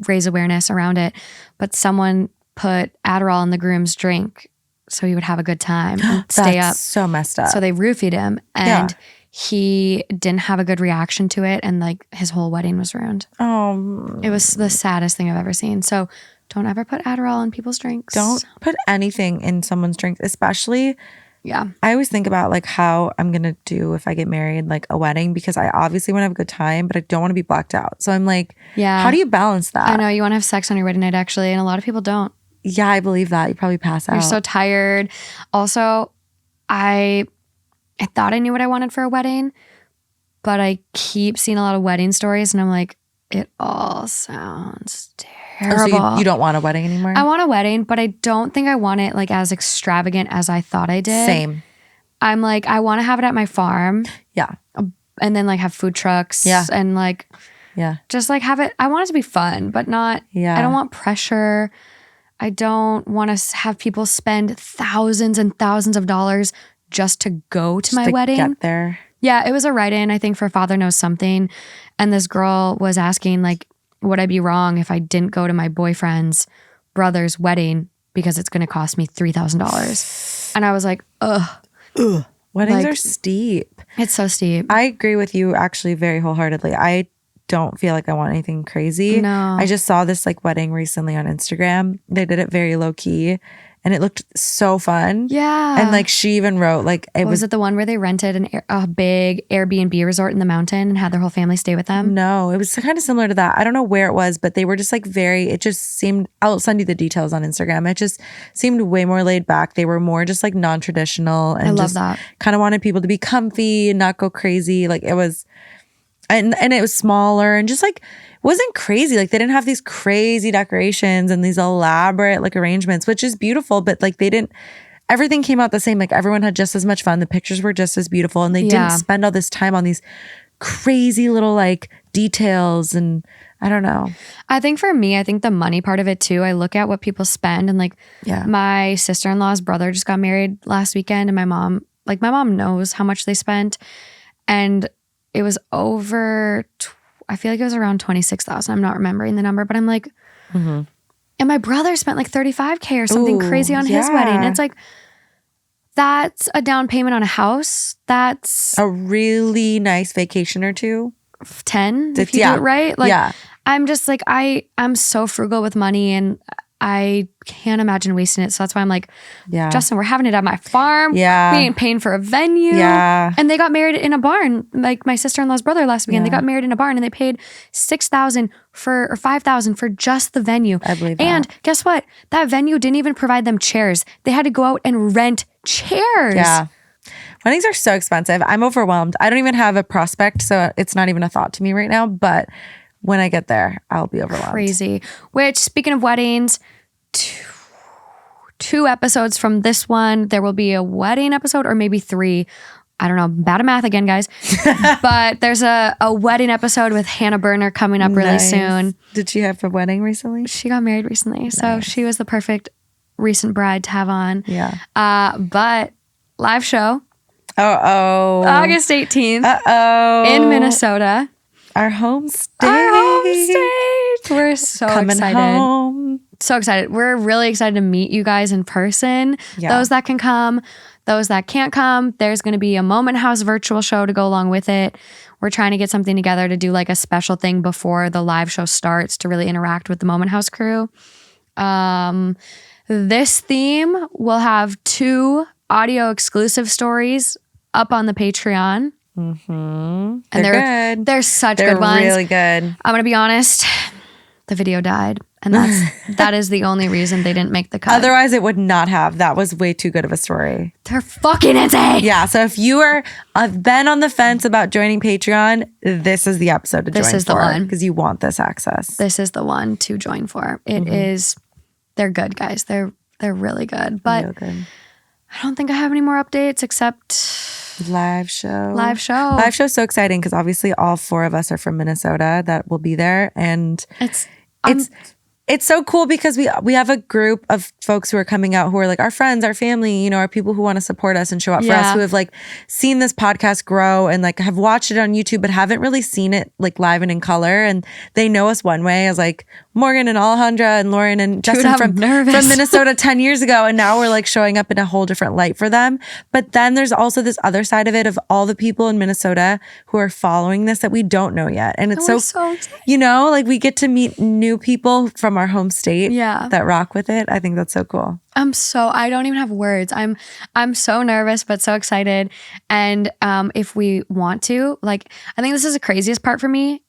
raise awareness around it. But someone put Adderall in the groom's drink so he would have a good time and stay up. So messed up. So they roofied him and he didn't have a good reaction to it and like his whole wedding was ruined. Oh. It was the saddest thing I've ever seen. So don't ever put Adderall in people's drinks. Don't put anything in someone's drink, especially. Yeah. I always think about like how I'm going to do if I get married, like a wedding, because I obviously want to have a good time, but I don't want to be blacked out. So I'm like, how do you balance that? I know you want to have sex on your wedding night actually, and a lot of people don't. Yeah, I believe that. You probably pass out. You're so tired. Also, I I thought I knew what I wanted for a wedding, but I keep seeing a lot of wedding stories and I'm like, it all sounds terrible. So you don't want a wedding anymore? I want a wedding, but I don't think I want it like as extravagant as I thought I did. Same. I'm like, I want to have it at my farm. Yeah. And then like have food trucks. Yeah. And like, yeah, just like have it. I want it to be fun, but not, I don't want pressure. I don't want to have people spend thousands and thousands of dollars just to go to my wedding. Get there. Yeah, it was a write-in, I think, for Father Knows Something. And this girl was asking, like, would I be wrong if I didn't go to my boyfriend's brother's wedding because it's going to cost me $3,000? And I was like, ugh. Weddings are steep. It's so steep. I agree with you actually very wholeheartedly. I don't feel like I want anything crazy. No. I just saw this like wedding recently on Instagram. They did it very low key and it looked so fun. Yeah. And like she even wrote like was it the one where they rented a big Airbnb resort in the mountain and had their whole family stay with them? No, it was kind of similar to that. I don't know where it was, but they were just like it just seemed, I'll send you the details on Instagram. It just seemed way more laid back. They were more just like non-traditional and I love just that. Kind of wanted people to be comfy and not go crazy. Like it was, and it was smaller and just like wasn't crazy. Like they didn't have these crazy decorations and these elaborate like arrangements, which is beautiful, but like everything came out the same. Like everyone had just as much fun. The pictures were just as beautiful and they didn't spend all this time on these crazy little like details. And I don't know. I think for me, I think the money part of it too, I look at what people spend and like my sister-in-law's brother just got married last weekend and my mom knows how much they spent. And it was over, I feel like it was around 26,000. I'm not remembering the number, but I'm like, and my brother spent like 35K or something crazy on his wedding. And it's like, that's a down payment on a house. That's a really nice vacation or two. 10 if you do it right. Like, I'm just like, I'm so frugal with money and I can't imagine wasting it. So that's why I'm like, Justin, we're having it at my farm. Yeah. We ain't paying for a venue. Yeah. And they got married in a barn. Like my sister-in-law's brother last weekend, they got married in a barn and they paid $6,000 or $5,000 for just the venue. I believe that. And guess what? That venue didn't even provide them chairs. They had to go out and rent chairs. Yeah. Weddings are so expensive. I'm overwhelmed. I don't even have a prospect, so it's not even a thought to me right now. But when I get there, I'll be overwhelmed. Crazy. Which, speaking of weddings, two episodes from this one, there will be a wedding episode or maybe 3. I don't know. Bad at math again, guys. But there's a wedding episode with Hannah Berner coming up really soon. Did she have a wedding recently? She got married recently. So she was the perfect recent bride to have on. Yeah. But live show. Uh-oh. August 18th. Uh-oh. In Minnesota. Our home state. We're so Coming excited. Home. So excited. We're really excited to meet you guys in person. Yeah. Those that can come, those that can't come. There's going to be a Moment House virtual show to go along with it. We're trying to get something together to do like a special thing before the live show starts to really interact with the Moment House crew. This theme will have 2 audio exclusive stories up on the Patreon. Mm-hmm. And they're good. They're such good ones. They're really good. I'm going to be honest. The video died. And that is the only reason they didn't make the cut. Otherwise, it would not have. That was way too good of a story. They're fucking insane. Yeah. So if you have been on the fence about joining Patreon, this is the episode to join for. This is the one. Because you want this access. This is the one to join for. It is, they're good, guys. They're really good. But real good. I don't think I have any more updates except live show. Live show. Live show is so exciting because obviously all 4 of us are from Minnesota that will be there. And it's so cool because we have a group of folks who are coming out who are like our friends, our family, you know, our people who want to support us and show up for us, who have like seen this podcast grow and like have watched it on YouTube but haven't really seen it like live and in color. And they know us one way as like Morgan and Alejandra and Lauren and Justin from Minnesota 10 years ago. And now we're like showing up in a whole different light for them. But then there's also this other side of it of all the people in Minnesota who are following this that we don't know yet. And it's so you know, like we get to meet new people from our home state that rock with it. I think that's so cool. I don't even have words. I'm so nervous, but so excited. And if we want to, like, I think this is the craziest part for me.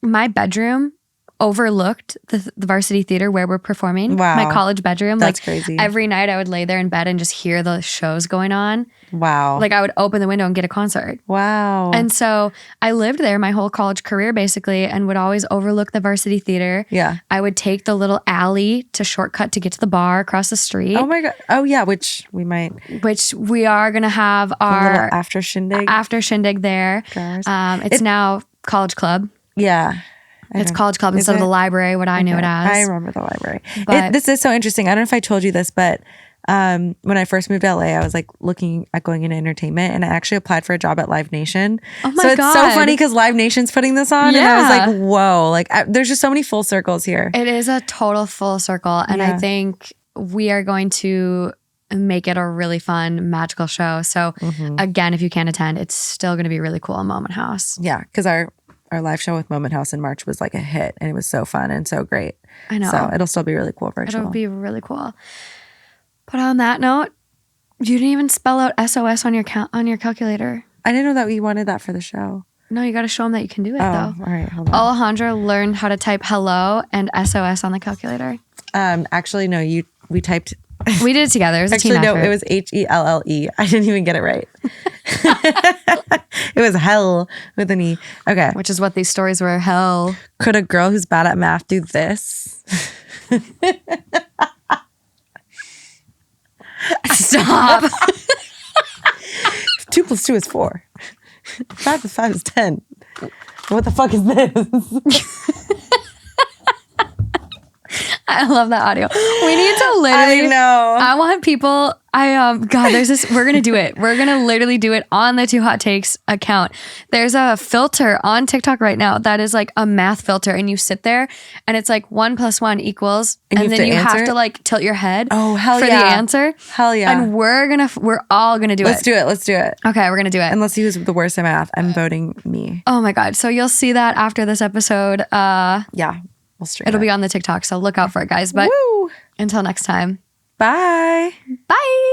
My bedroom overlooked the varsity theater where we're performing. Wow. My college bedroom. That's like crazy. Every night I would lay there in bed and just hear the shows going on. Wow. Like I would open the window and get a concert. Wow. And so I lived there my whole college career basically and would always overlook the varsity theater. Yeah. I would take the little alley to shortcut to get to the bar across the street. Oh my God. Oh yeah, which we are going to have a our little after shindig there. It's now College Club. Yeah. It's College Club instead of the library, what I knew it as. I remember the library. This is so interesting. I don't know if I told you this, but when I first moved to LA, I was like looking at going into entertainment, and I actually applied for a job at Live Nation. Oh my God. God. So it's so funny because Live Nation's putting this on, and I was like, whoa, like there's just so many full circles here. It is a total full circle. And I think we are going to make it a really fun, magical show. So again, if you can't attend, it's still going to be really cool at Moment House. Yeah, because our live show with Moment House in March was like a hit, and it was so fun and so great. I know. So it'll still be really cool virtual. It'll be really cool. But on that note, you didn't even spell out SOS on your calculator. I didn't know that we wanted that for the show. No, you got to show them that you can do it though. All right, hold on. Alejandra learned how to type hello and SOS on the calculator. Actually, no, we typed. We did it together. It was Actually, a team effort. no, it was HELLE. I didn't even get it right. It was hell with an E. Okay. Which is what these stories were. Hell. Could a girl who's bad at math do this? Stop. 2 + 2 is 4. 5 + 5 is 10. What the fuck is this? I love that audio. We need to literally. I know. I want people. God, there's this. We're gonna do it. We're gonna literally do it on the Two Hot Takes account. There's a filter on TikTok right now that is like a math filter, and you sit there, and it's like 1 + 1 equals, and then you have to like tilt your head. Oh hell for yeah! the answer. Hell yeah! And we're all gonna do it. Let's do it. Let's do it. Okay, we're gonna do it. And let's see who's the worst at math. I'm voting me. Oh my God! So you'll see that after this episode. Yeah. It'll be on the TikTok, so look out for it, guys. But until next time. Bye. Bye.